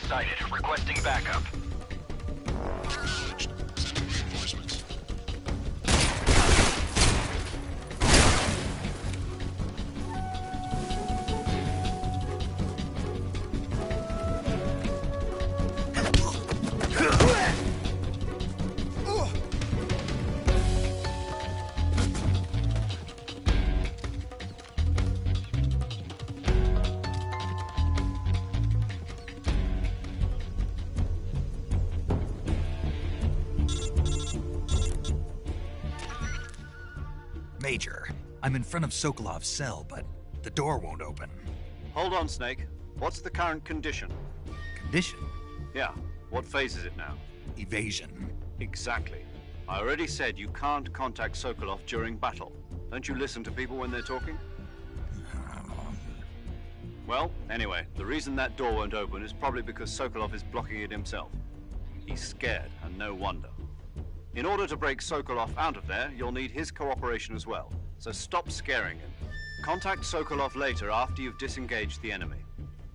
sighted. Requesting backup. Acknowledged. Sending reinforcements. Major, I'm in front of Sokolov's cell, but the door won't open. Hold on, Snake. What's the current condition? Condition? Yeah. What phase is it now? Evasion. Exactly. I already said you can't contact Sokolov during battle. Don't you listen to people when they're talking? Well, anyway, the reason that door won't open is probably because Sokolov is blocking it himself. He's scared, and no wonder. In order to break Sokolov out of there, you'll need his cooperation as well. So stop scaring him. Contact Sokolov later after you've disengaged the enemy.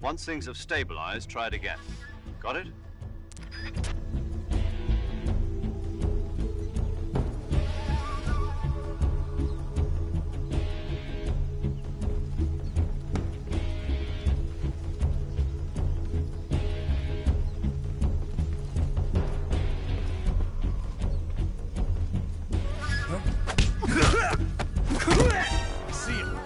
Once things have stabilized, try it again. Got it? See him.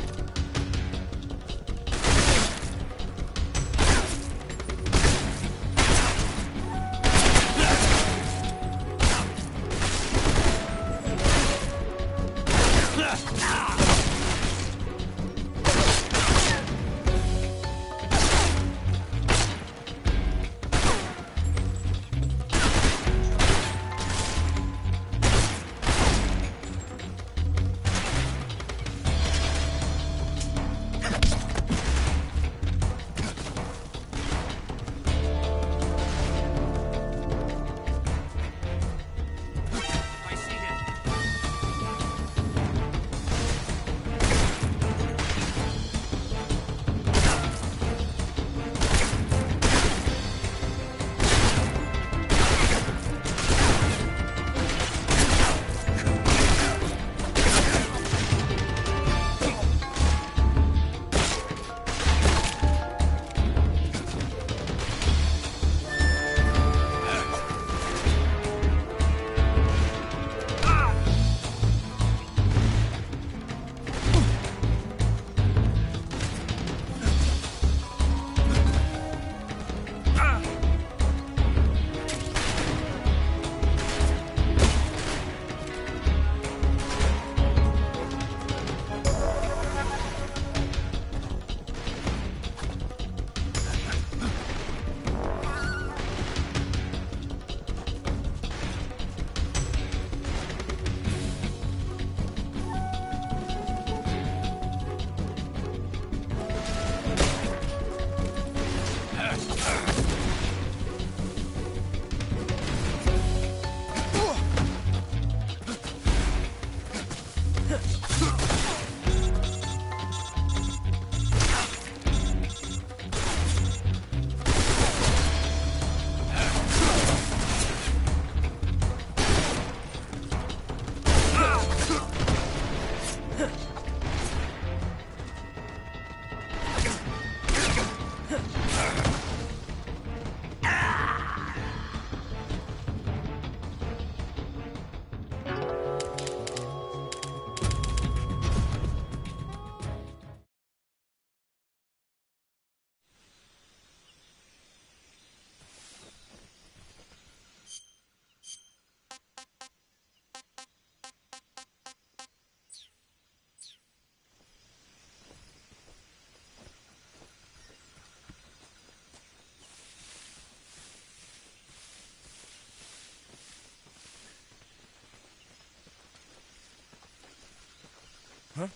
Huh?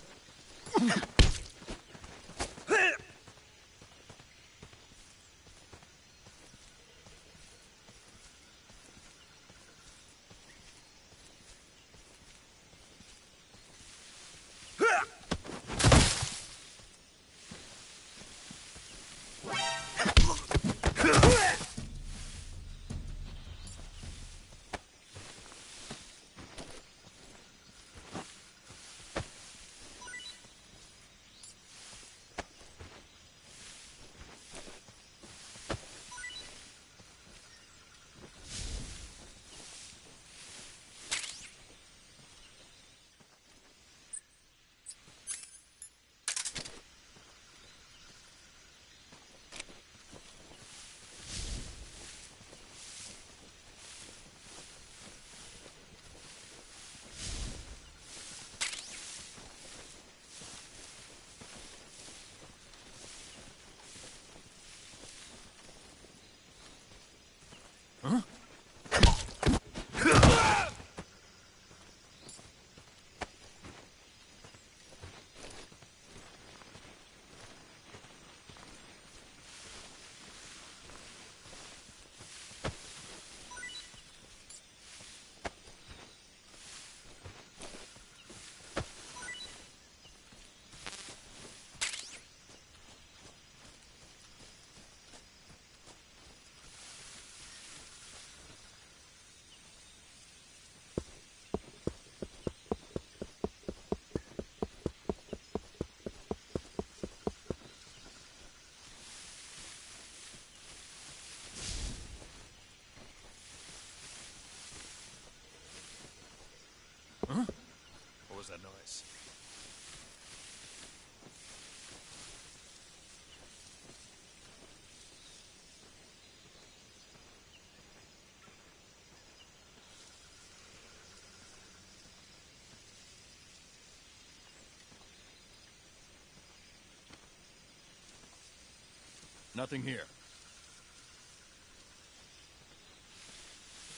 Huh? Huh? What was that noise? Nothing here.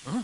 Huh?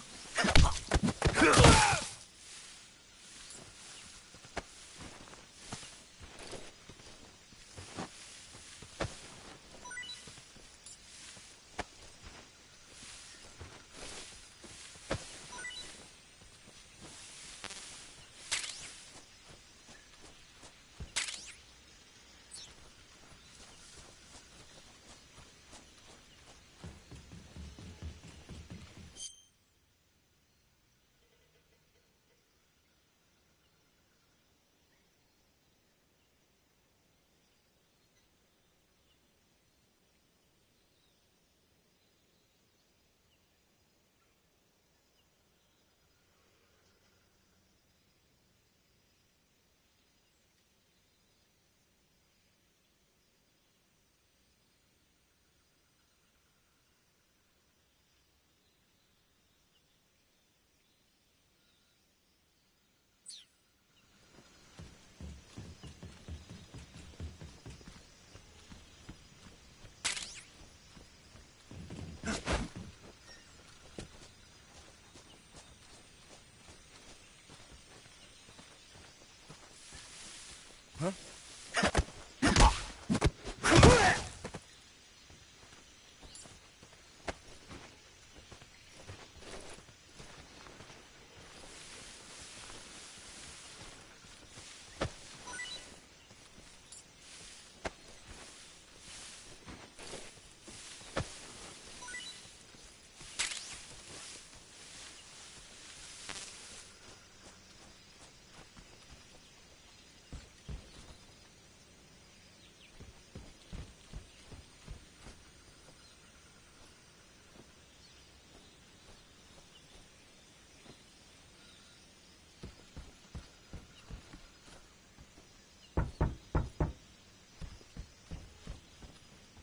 Huh?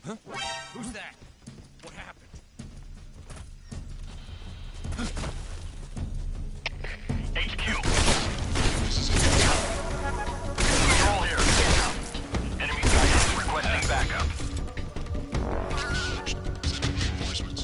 Huh? Who's that? What happened? HQ. Control here. Enemy guidance requesting backup. Reinforcements.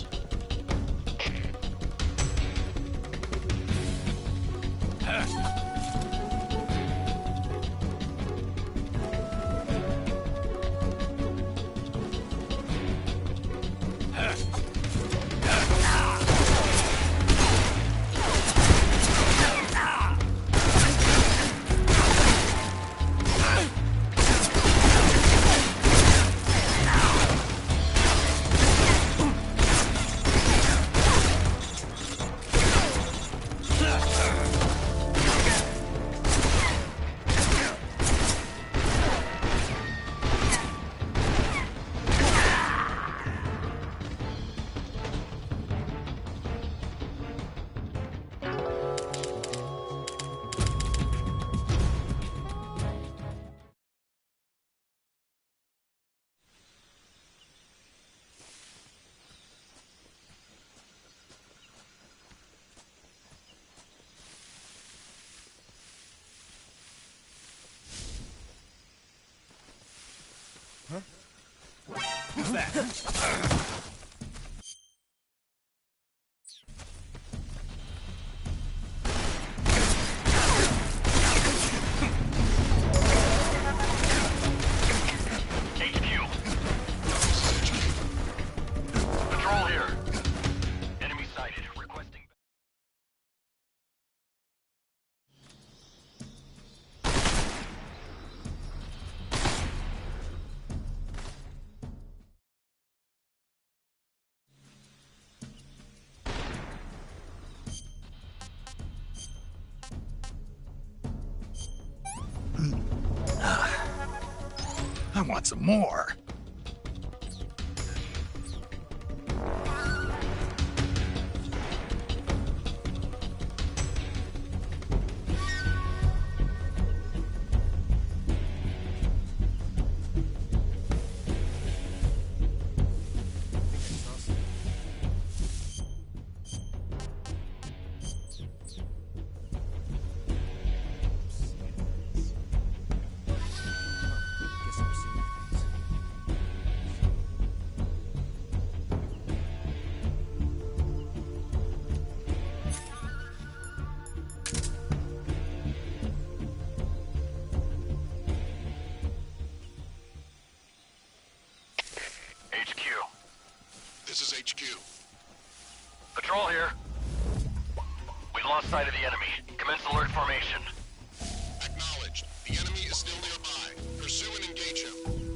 Huh? Who's that? I want some more. This is HQ. Patrol here. We've lost sight of the enemy. Commence alert formation. Acknowledged. The enemy is still nearby. Pursue and engage him.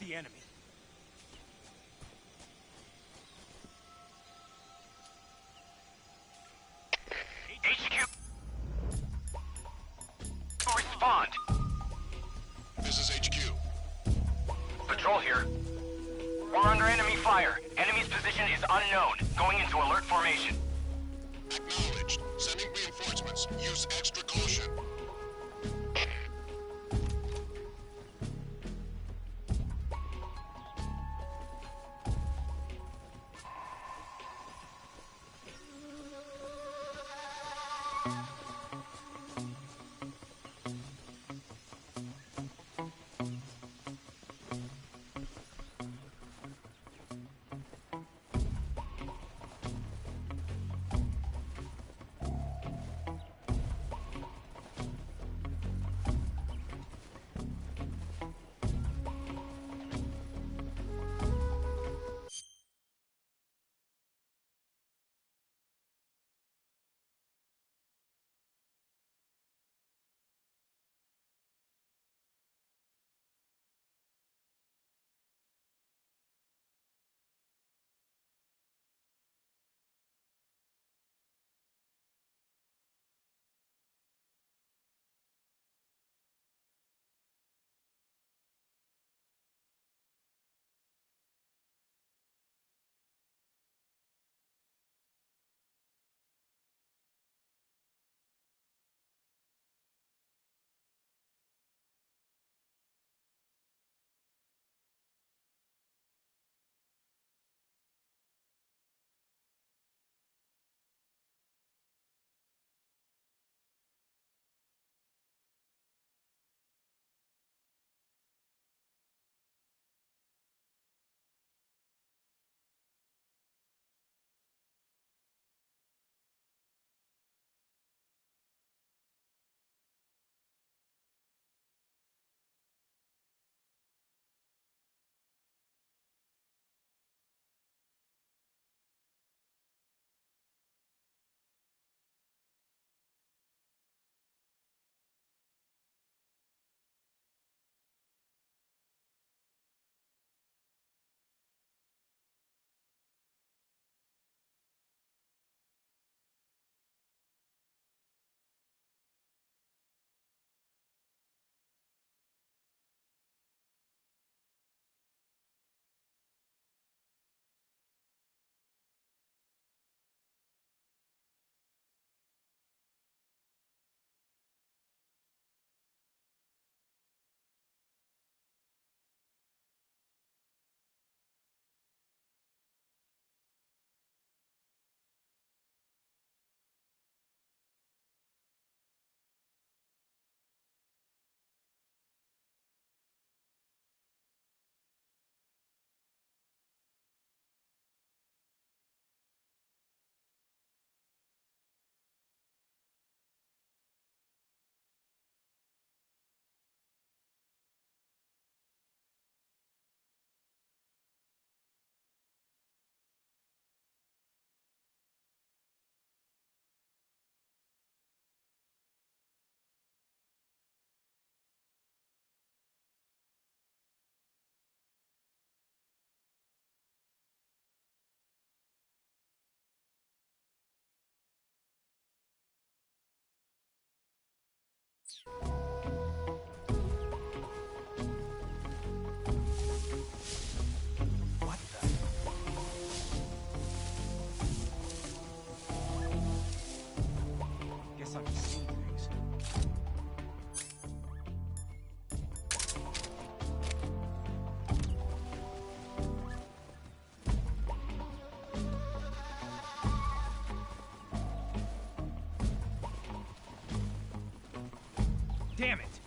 The enemy. HQ. Respond. This is HQ. Patrol here. We're under enemy fire. Enemy's position is unknown. Going into alert formation. Acknowledged. Sending reinforcements. Use extra caution. Damn it!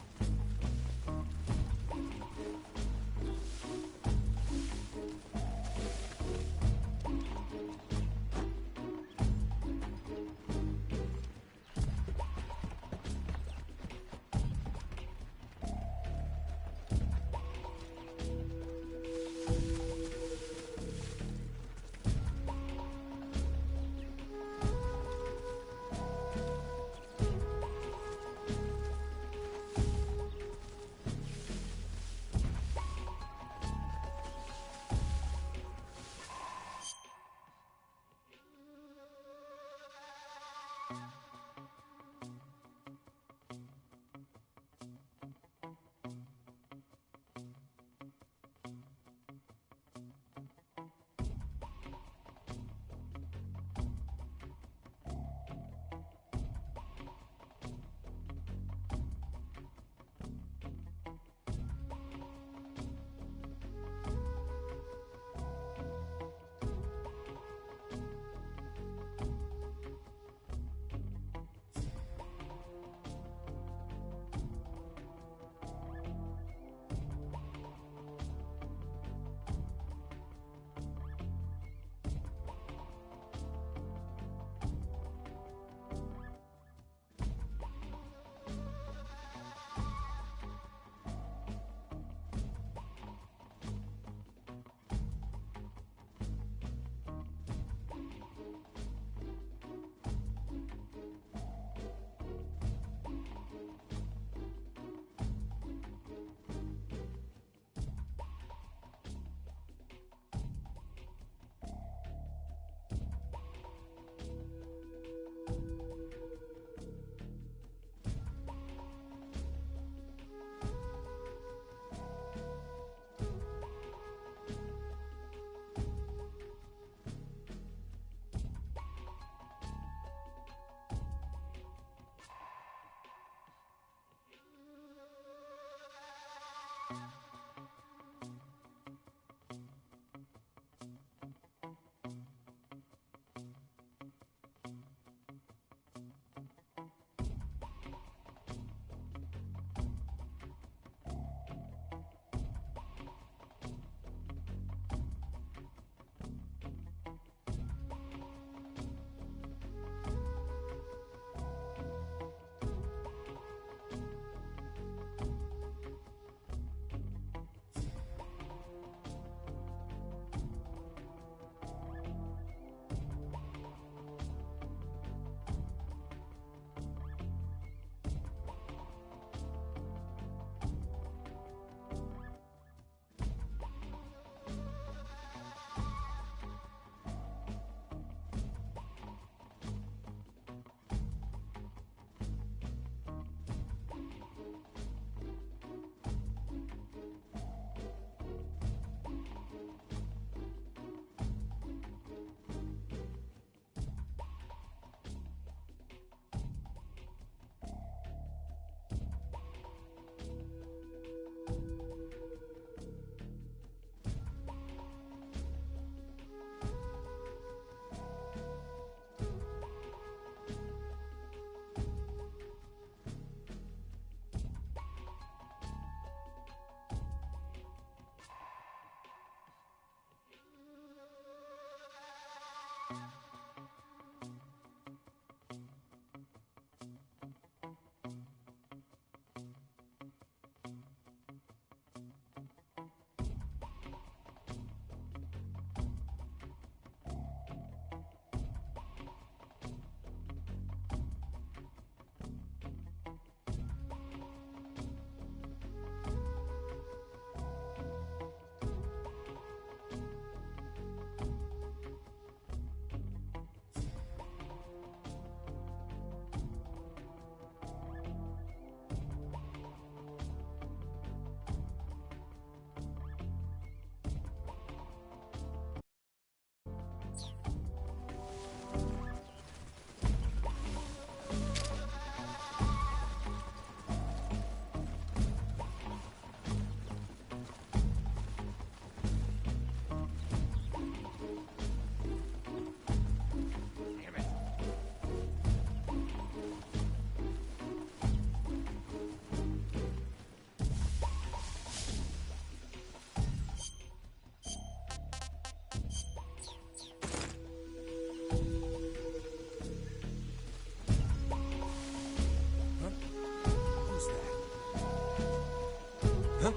Huh?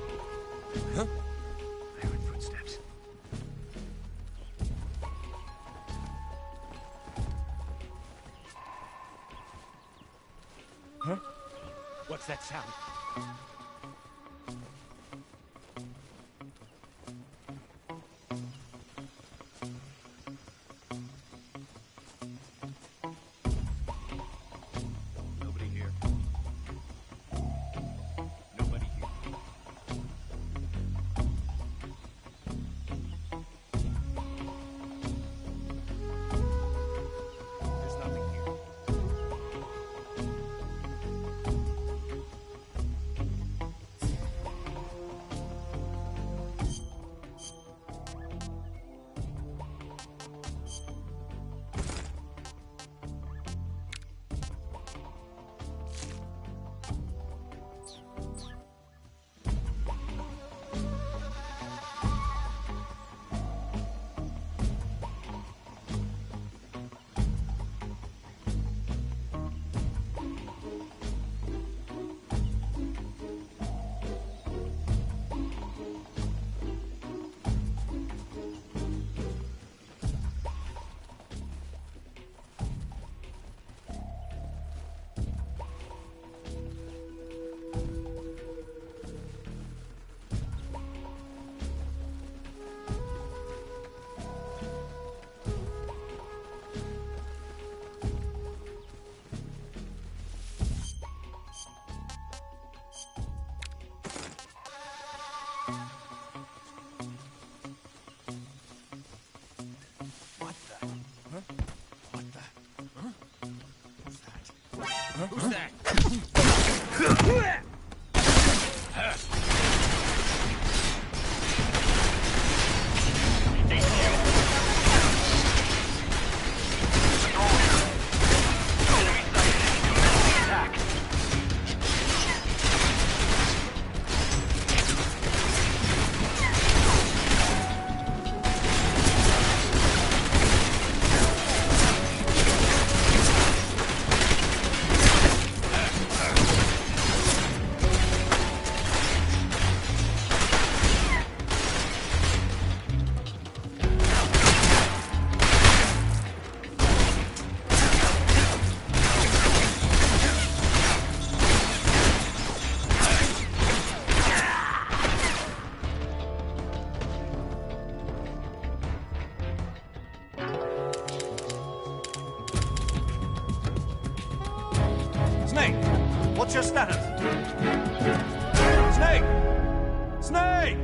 Huh? I heard footsteps. Huh? What's that sound? Nobody here. Nobody here. There's nothing here. Who's that? Snake! What's your status? Snake! Snake!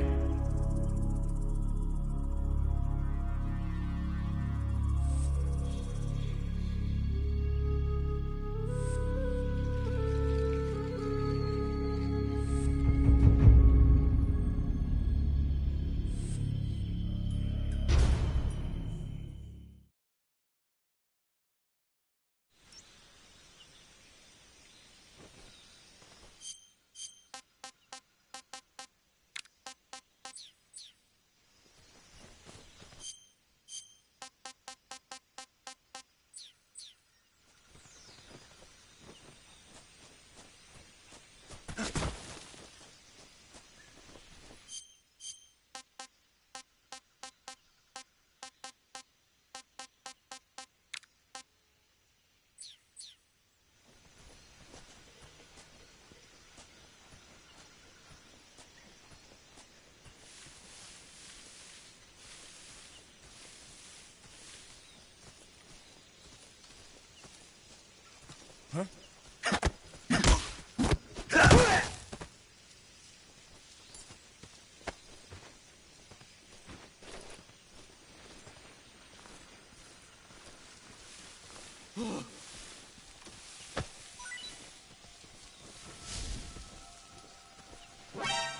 Huh?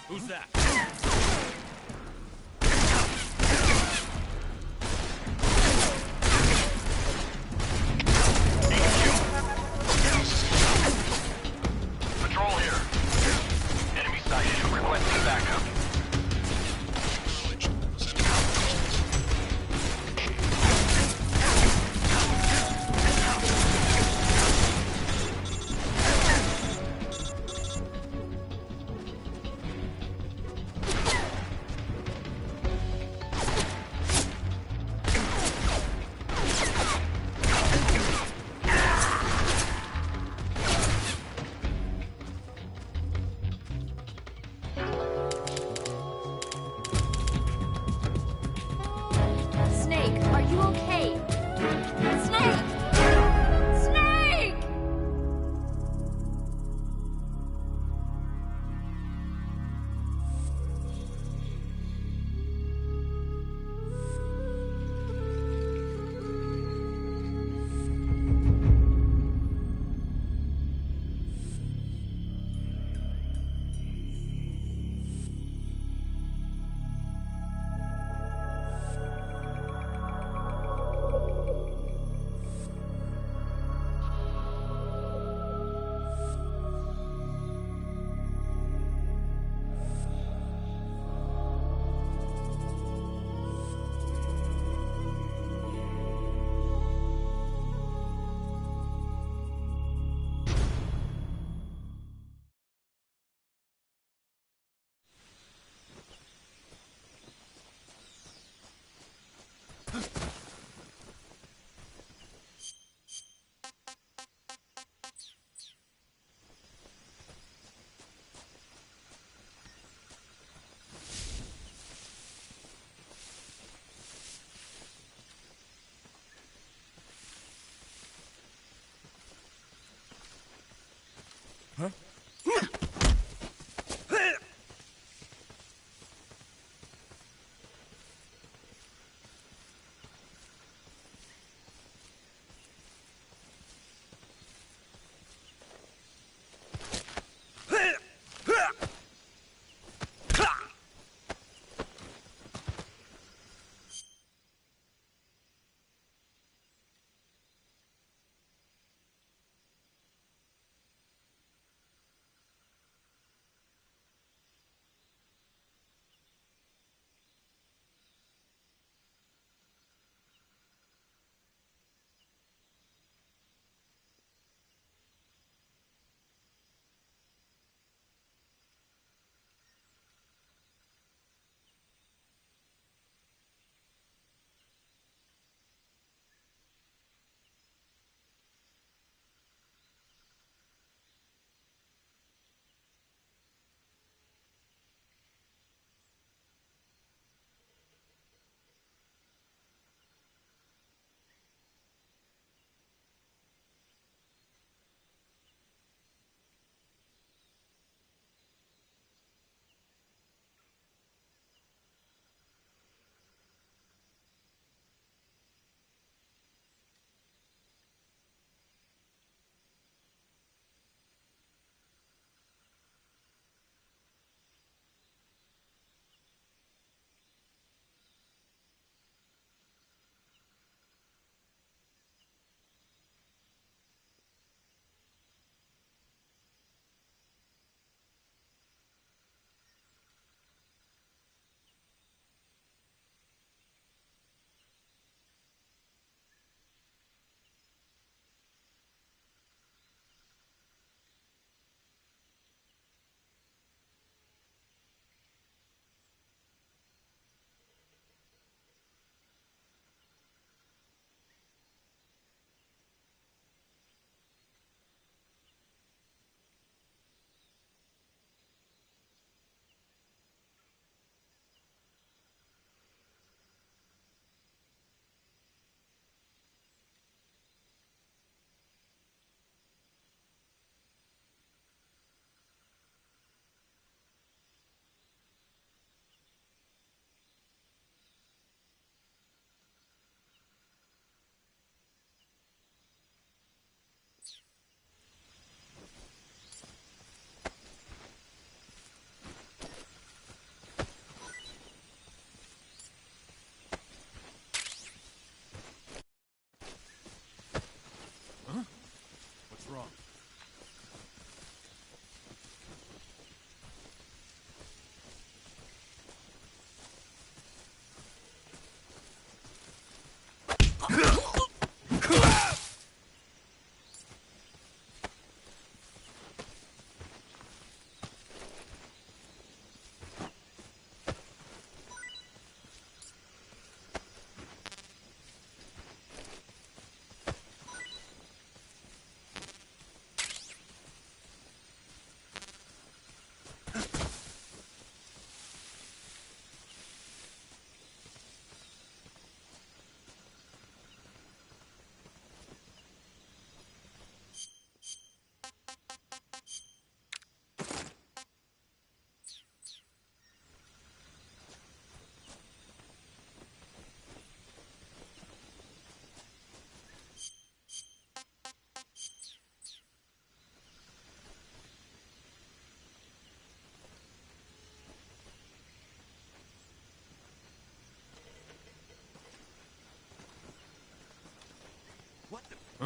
Who's that? Patrol here. Enemy sighted. Requesting backup. you okay? Snake! Snake!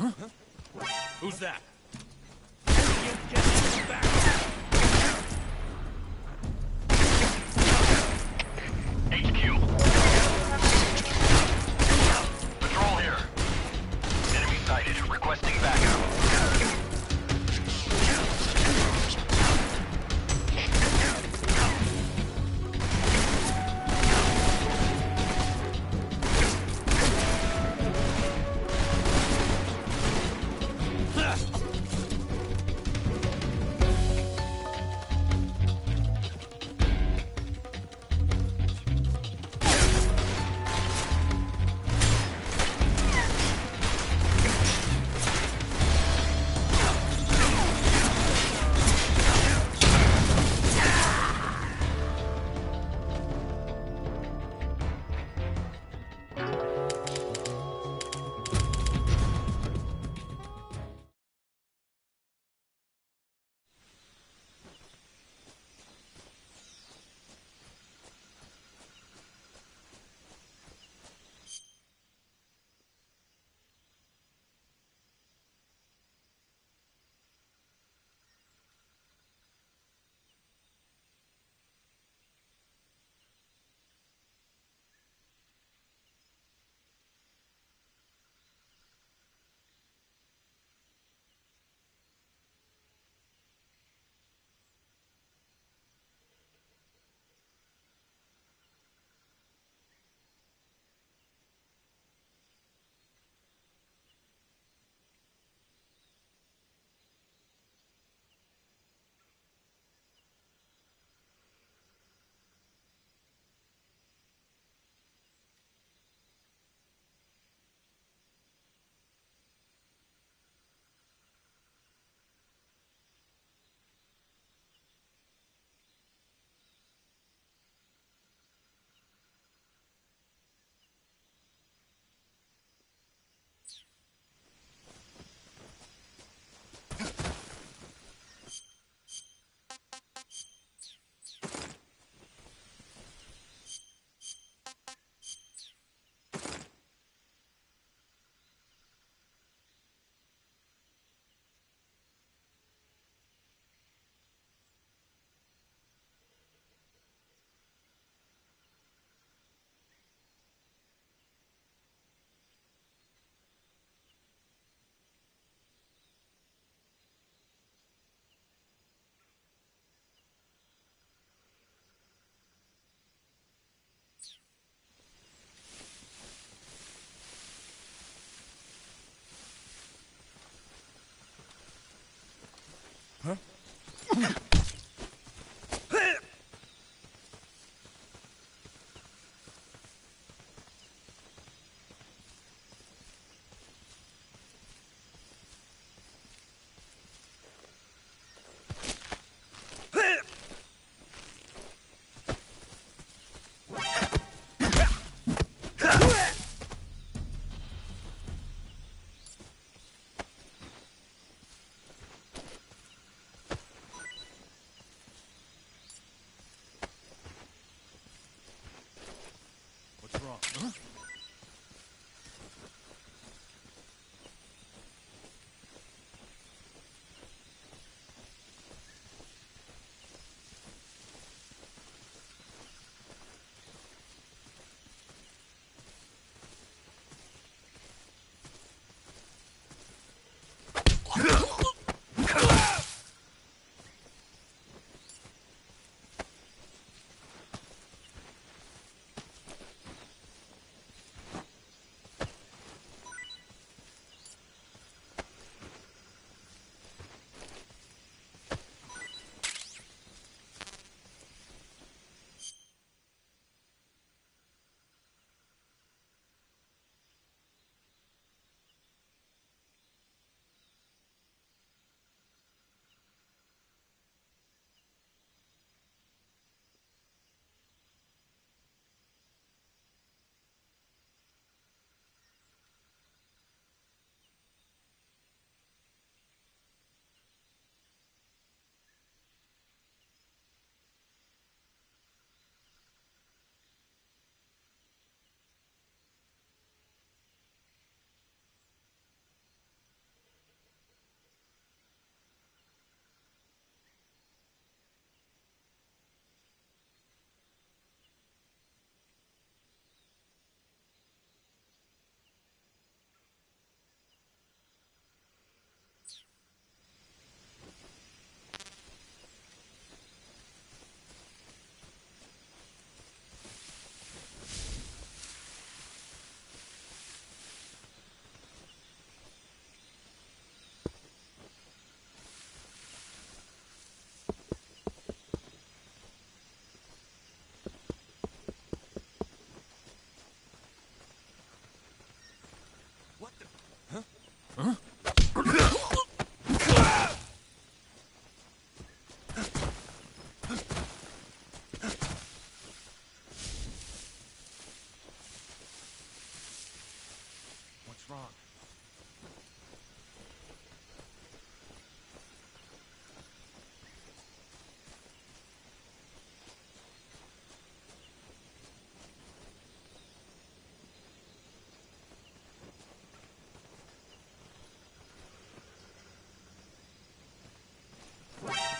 Who's that? Get back! HQ. Patrol here. Enemy sighted. Requesting backup.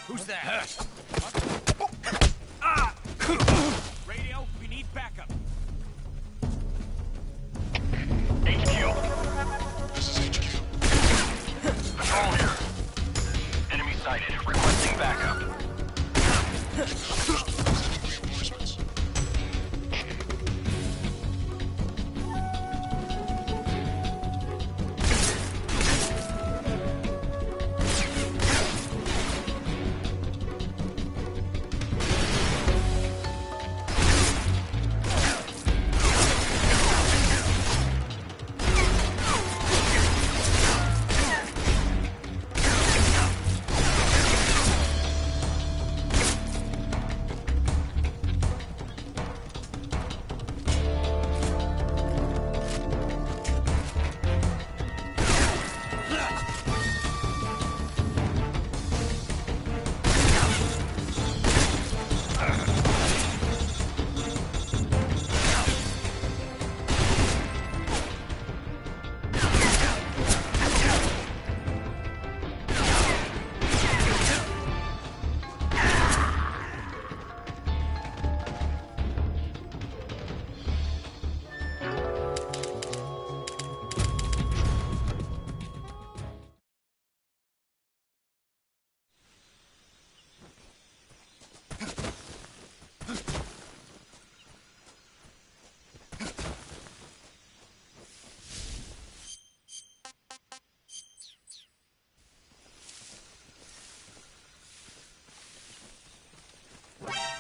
Who's that? Radio, we need backup. HQ. This is HQ. Patrol here. Enemy sighted. Requesting backup. Sending reinforcements.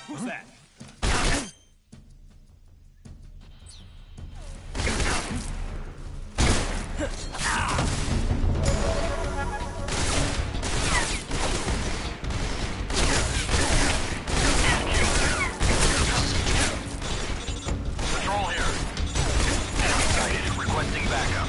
Who's that? Patrol here. Enemy sighted. Requesting backup.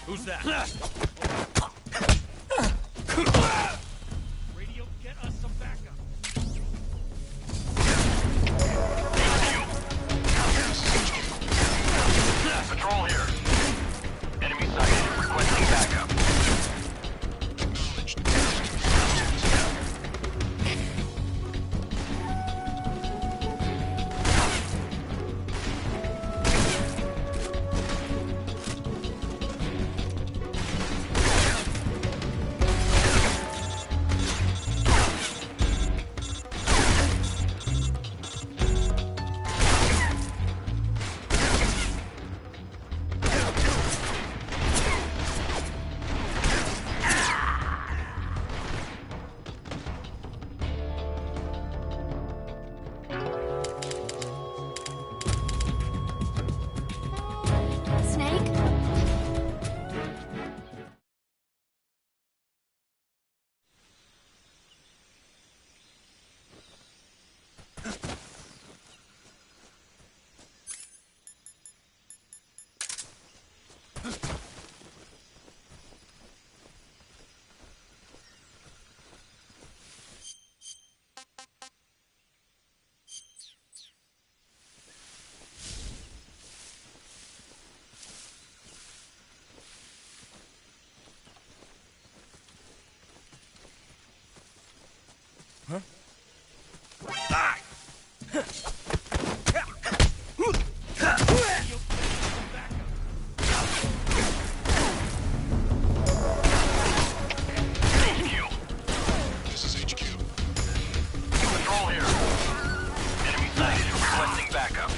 Who's that? Radio, get us some backup. Patrol here. Enemy sighted. Requesting backup. Acknowledged. This is HQ. Control here. Enemy sighted. Requesting backup.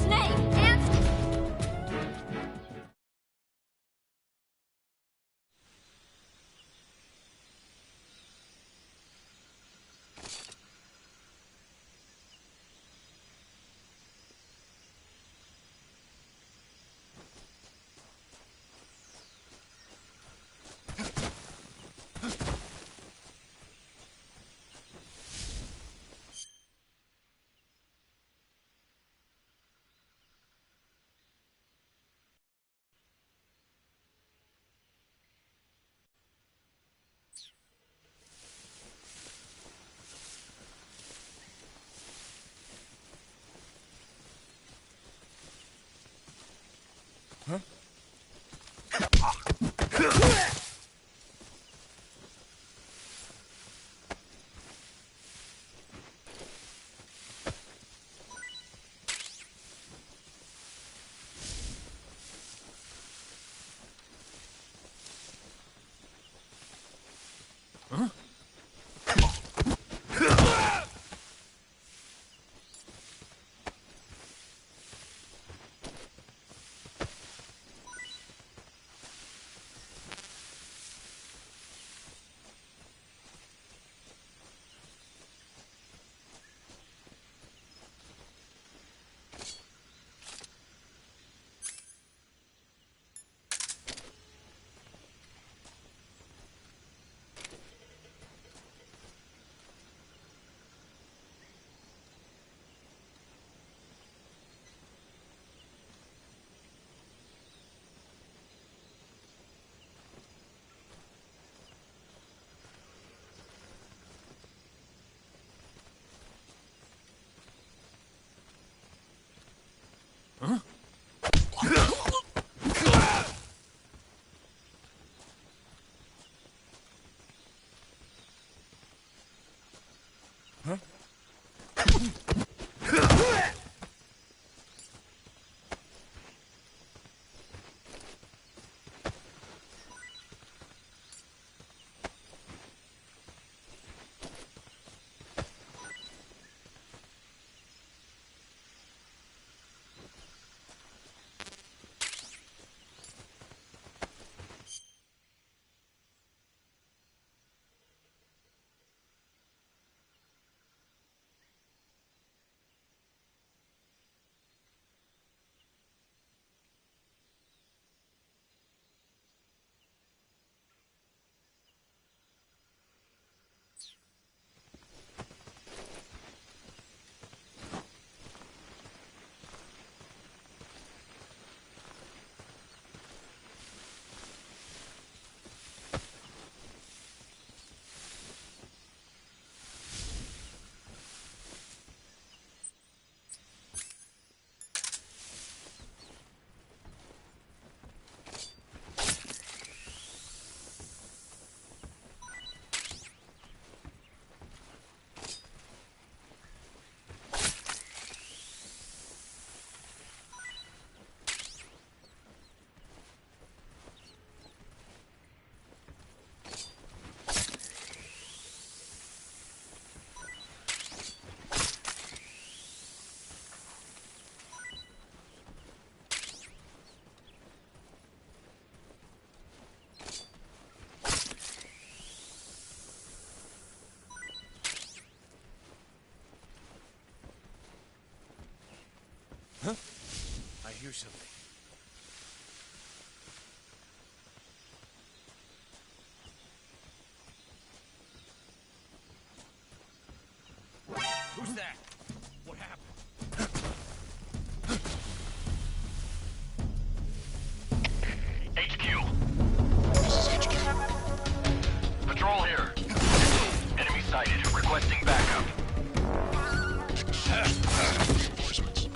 Snake, answer! Huh? I hear something. Who's that? What happened? HQ. This is HQ. Patrol here. Enemy sighted. Requesting backup. Reinforcements.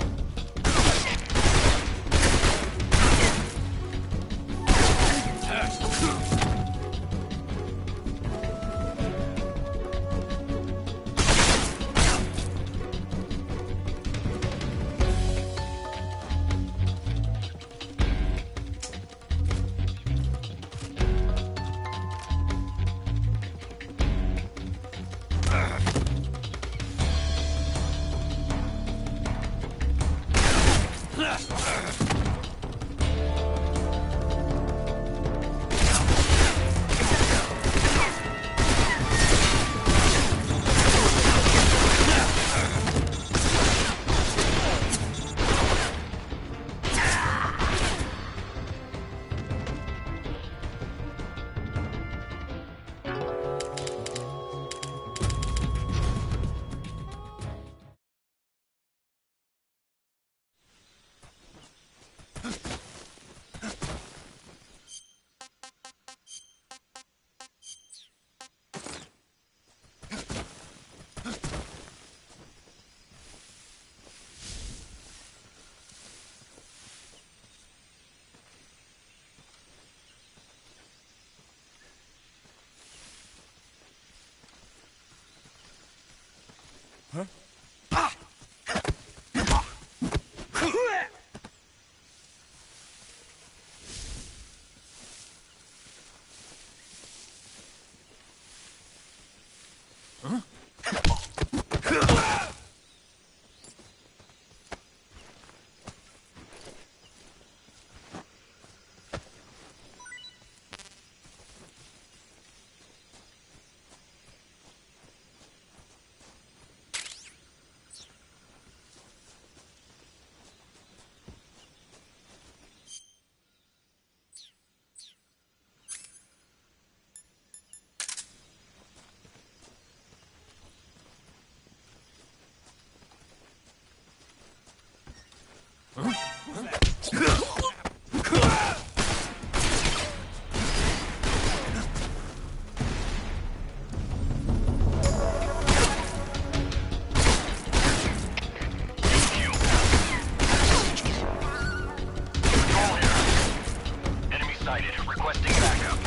Requesting backup.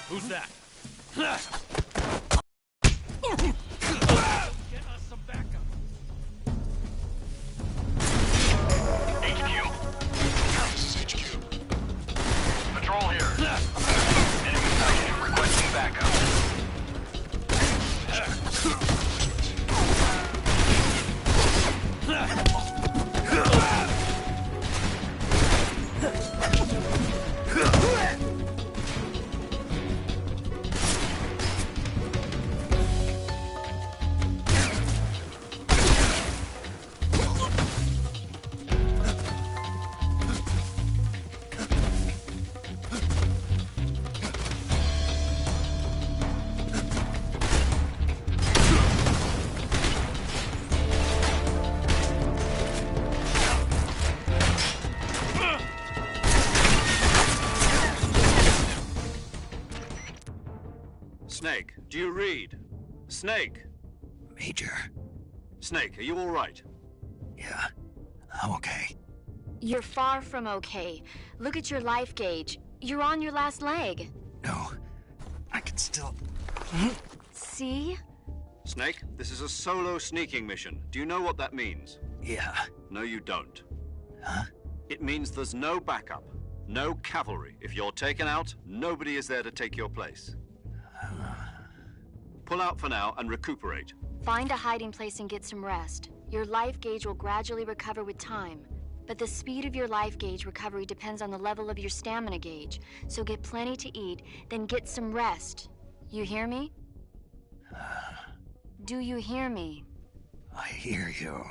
Who's that? Get us some backup. HQ. This is HQ. Patrol here. Enemy sighted. Requesting backup. Snake, do you read? Snake! Major. Snake, are you all right? Yeah, I'm okay. You're far from okay. Look at your life gauge. You're on your last leg. No, I can still... See? Snake, this is a solo sneaking mission. Do you know what that means? Yeah. No, you don't. Huh? It means there's no backup, no cavalry. If you're taken out, nobody is there to take your place. Pull out for now and recuperate. Find a hiding place and get some rest. Your life gauge will gradually recover with time. But the speed of your life gauge recovery depends on the level of your stamina gauge. So get plenty to eat, then get some rest. You hear me? Do you hear me? I hear you.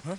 Huh?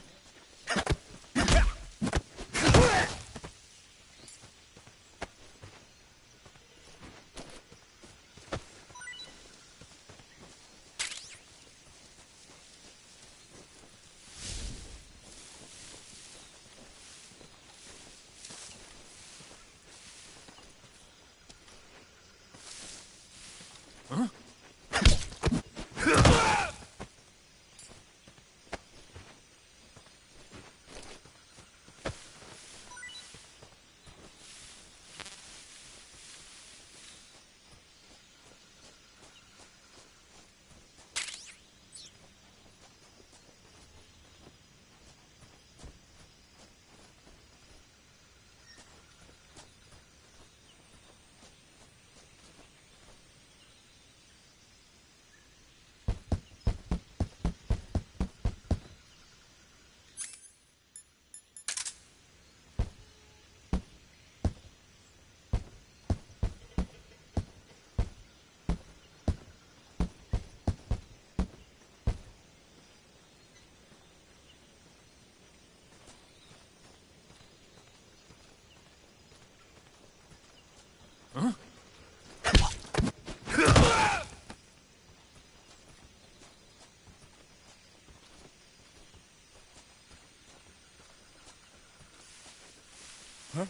Huh?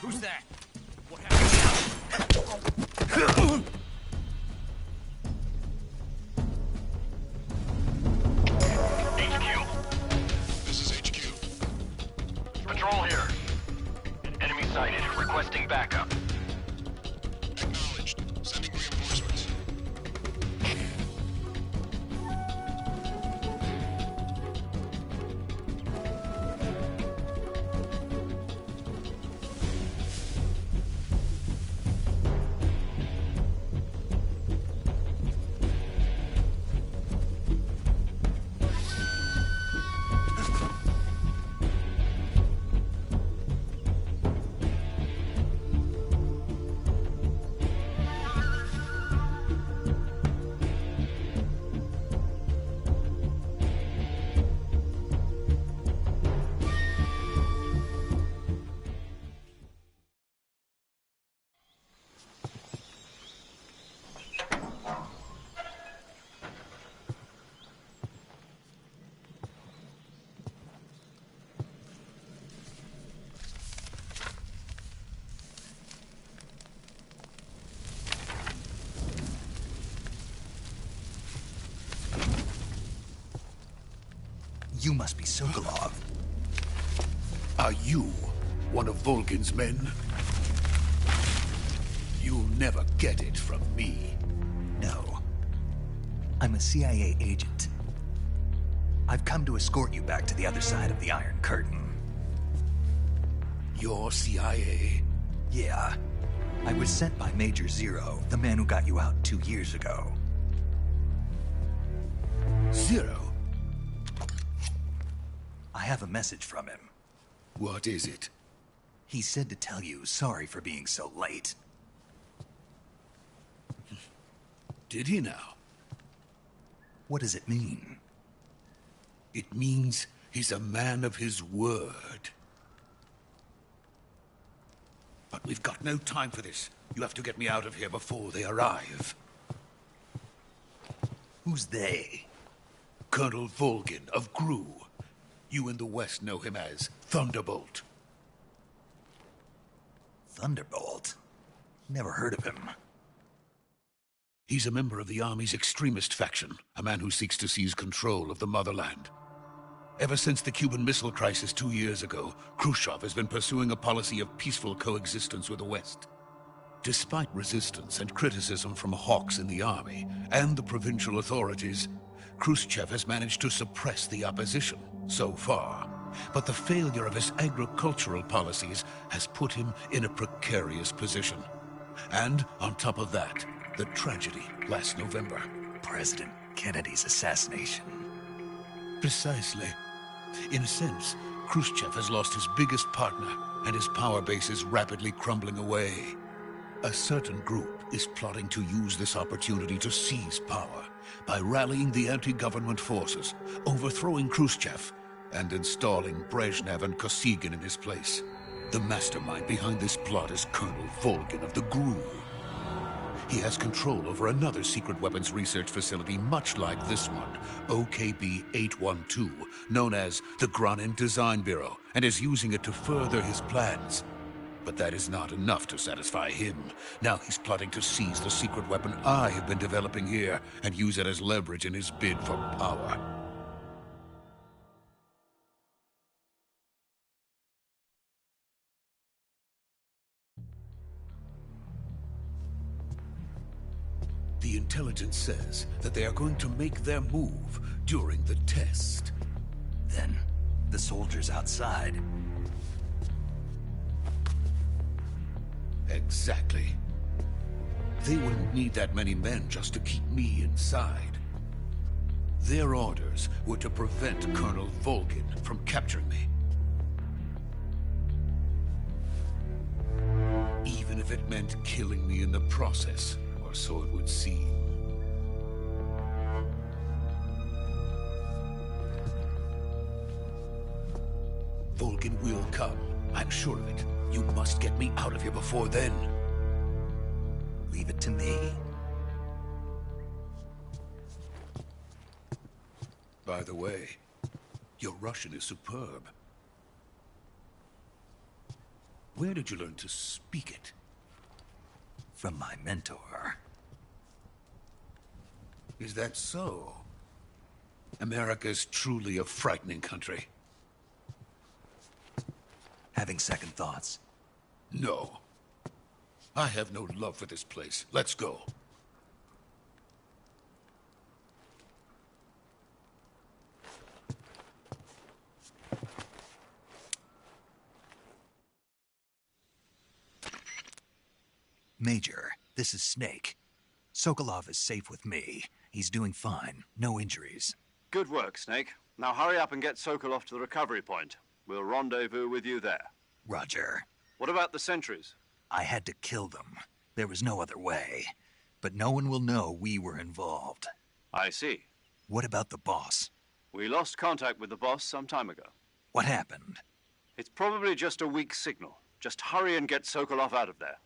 Who's that? What happened? HQ. This is HQ. Patrol here. Enemy sighted. Requesting backup. Acknowledged. Sending reinforcements. be Sokolov. Are you one of Volgin's men? You'll never get it from me. No. I'm a CIA agent. I've come to escort you back to the other side of the Iron Curtain. You're CIA? Yeah. I was sent by Major Zero, the man who got you out 2 years ago. Zero? I have a message from him. What is it? He said to tell you sorry for being so late. Did he now? What does it mean? It means he's a man of his word. But we've got no time for this. You have to get me out of here before they arrive. Who's they? Colonel Volgin of GRU. You in the West know him as Thunderbolt. Thunderbolt? Never heard of him. He's a member of the Army's extremist faction, a man who seeks to seize control of the motherland. Ever since the Cuban Missile Crisis 2 years ago, Khrushchev has been pursuing a policy of peaceful coexistence with the West. Despite resistance and criticism from hawks in the army and the provincial authorities, Khrushchev has managed to suppress the opposition so far. But the failure of his agricultural policies has put him in a precarious position. And on top of that, the tragedy last November. President Kennedy's assassination. Precisely. In a sense, Khrushchev has lost his biggest partner, and his power base is rapidly crumbling away. A certain group is plotting to use this opportunity to seize power by rallying the anti-government forces, overthrowing Khrushchev, and installing Brezhnev and Kosygin in his place. The mastermind behind this plot is Colonel Volgin of the GRU. He has control over another secret weapons research facility much like this one, OKB-812, known as the Granin Design Bureau, and is using it to further his plans. But that is not enough to satisfy him. Now he's plotting to seize the secret weapon I have been developing here and use it as leverage in his bid for power. The intelligence says that they are going to make their move during the test. Then, the soldiers outside. Exactly. They wouldn't need that many men just to keep me inside. Their orders were to prevent Colonel Volgin from capturing me. Even if it meant killing me in the process. So it would seem. Volgin will come. I'm sure of it. You must get me out of here before then. Leave it to me. By the way, your Russian is superb. Where did you learn to speak it? From my mentor. Is that so? America's truly a frightening country. Having second thoughts? No. I have no love for this place. Let's go. Major, this is Snake. Sokolov is safe with me. He's doing fine. No injuries. Good work, Snake. Now hurry up and get Sokolov to the recovery point. We'll rendezvous with you there. Roger. What about the sentries? I had to kill them. There was no other way. But no one will know we were involved. I see. What about the boss? We lost contact with the boss some time ago. What happened? It's probably just a weak signal. Just hurry and get Sokolov out of there.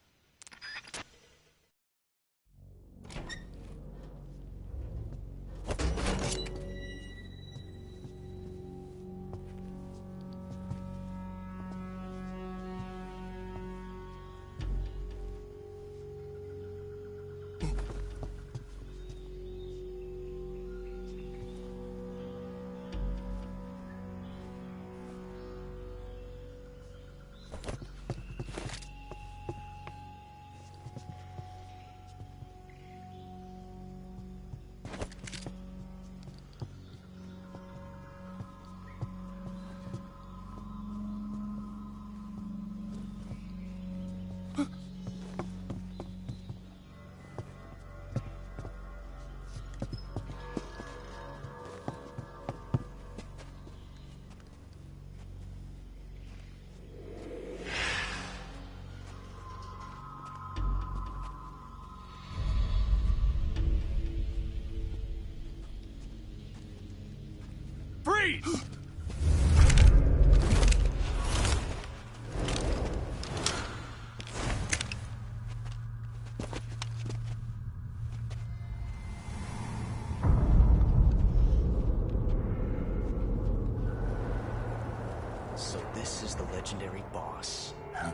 Freeze! So this is the legendary boss. Huh?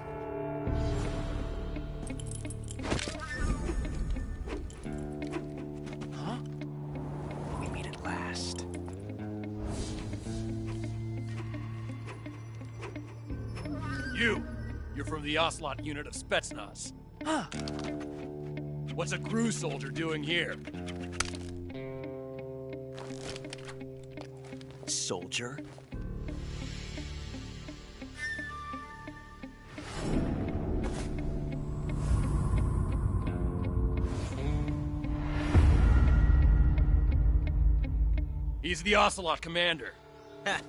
Huh? We meet at last. You're from the Ocelot unit of Spetsnaz. Huh. What's a crew soldier doing here? Soldier? He's the Ocelot commander. Ha!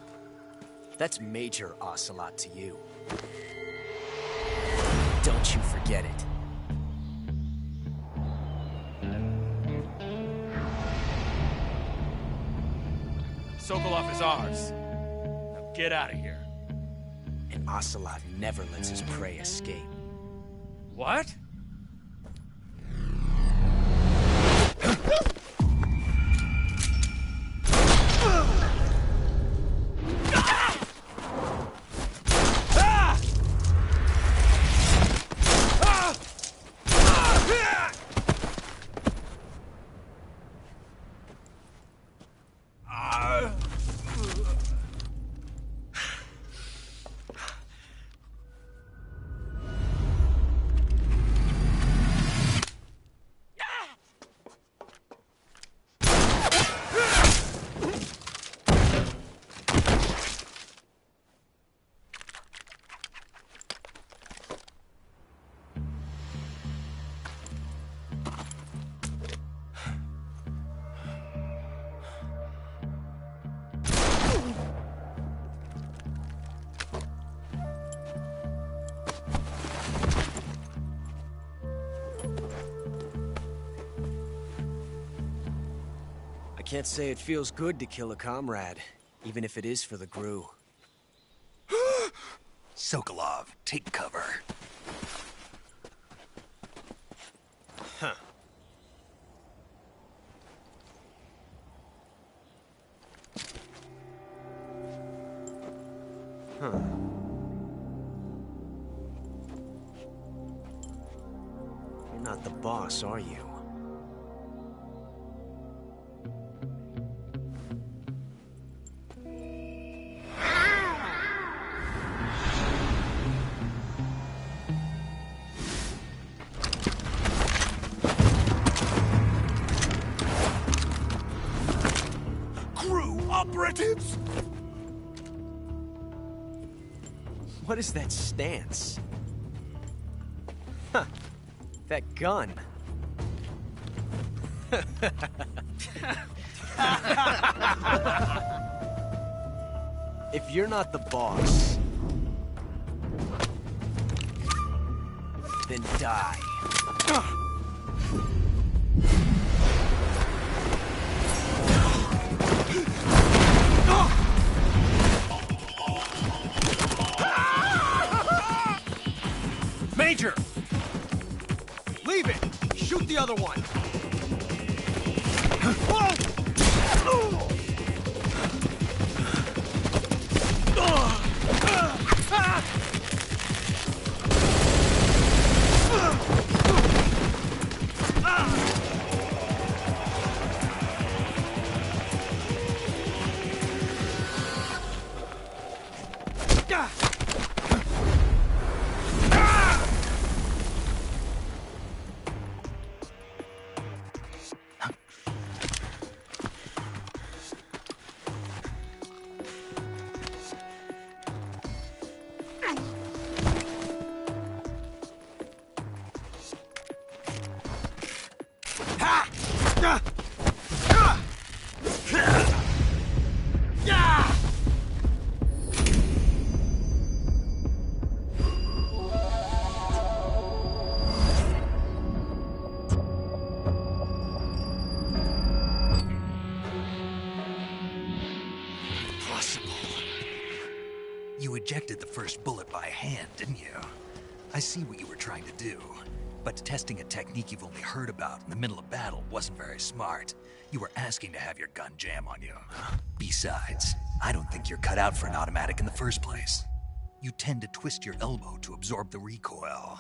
That's Major Ocelot to you. Don't you forget it. Sokolov is ours. Now get out of here. And Ocelot never lets his prey escape. What? I can't say it feels good to kill a comrade, even if it is for the Gru. Sokolov, take cover. Huh. Huh. You're not the boss, are you? Operatives! What is that stance? Huh. That gun. If you're not the boss, then die. Major! Leave it! Shoot the other one! ejected the first bullet by hand, didn't you? I see what you were trying to do. But testing a technique you've only heard about in the middle of battle wasn't very smart. You were asking to have your gun jam on you. Besides, I don't think you're cut out for an automatic in the first place. You tend to twist your elbow to absorb the recoil.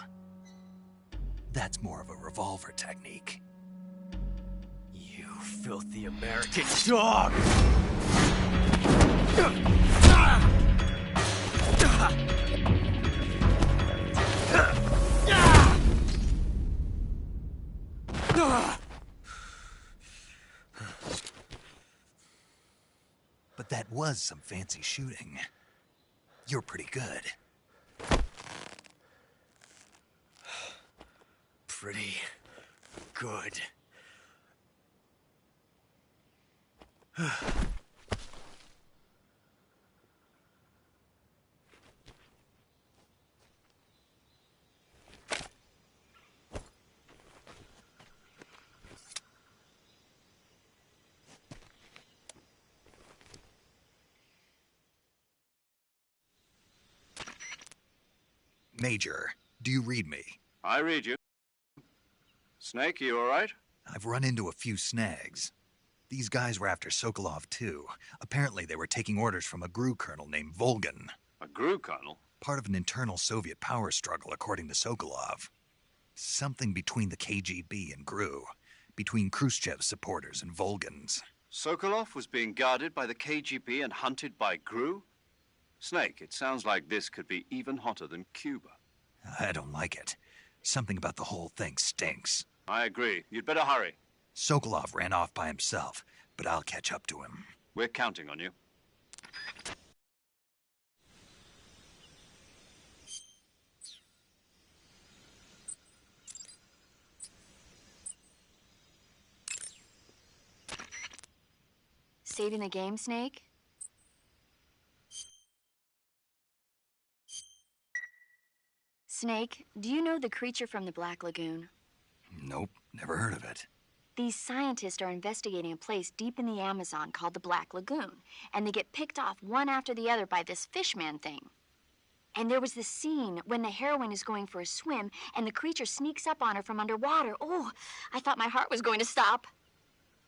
That's more of a revolver technique. You filthy American dog! But that was some fancy shooting. You're pretty good. Pretty good. Major, do you read me? I read you. Snake, you all right? I've run into a few snags. These guys were after Sokolov, too. Apparently they were taking orders from a GRU colonel named Volgin. A GRU colonel? Part of an internal Soviet power struggle, according to Sokolov. Something between the KGB and GRU. Between Khrushchev's supporters and Volgin's. Sokolov was being guarded by the KGB and hunted by GRU? Snake, it sounds like this could be even hotter than Cuba. I don't like it. Something about the whole thing stinks. I agree. You'd better hurry. Sokolov ran off by himself, but I'll catch up to him. We're counting on you. Saving the game, Snake? Snake, do you know the creature from the Black Lagoon? Nope, never heard of it. These scientists are investigating a place deep in the Amazon called the Black Lagoon, and they get picked off one after the other by this fishman thing. And there was this scene when the heroine is going for a swim, and the creature sneaks up on her from underwater. Oh, I thought my heart was going to stop.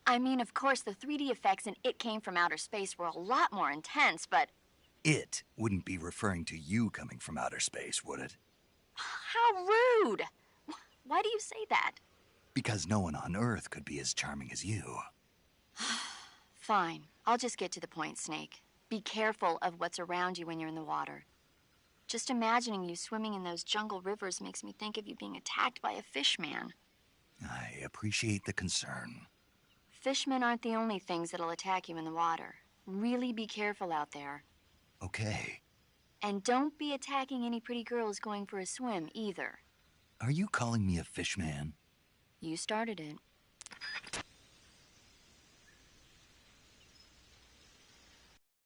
I mean, of course, the 3D effects in It Came from Outer Space were a lot more intense, but... It wouldn't be referring to you coming from outer space, would it? How rude! Why do you say that? Because no one on Earth could be as charming as you. Fine. I'll just get to the point, Snake. Be careful of what's around you when you're in the water. Just imagining you swimming in those jungle rivers makes me think of you being attacked by a fishman. I appreciate the concern. Fishmen aren't the only things that'll attack you in the water. Really be careful out there. Okay. And don't be attacking any pretty girls going for a swim, either. Are you calling me a fishman? You started it.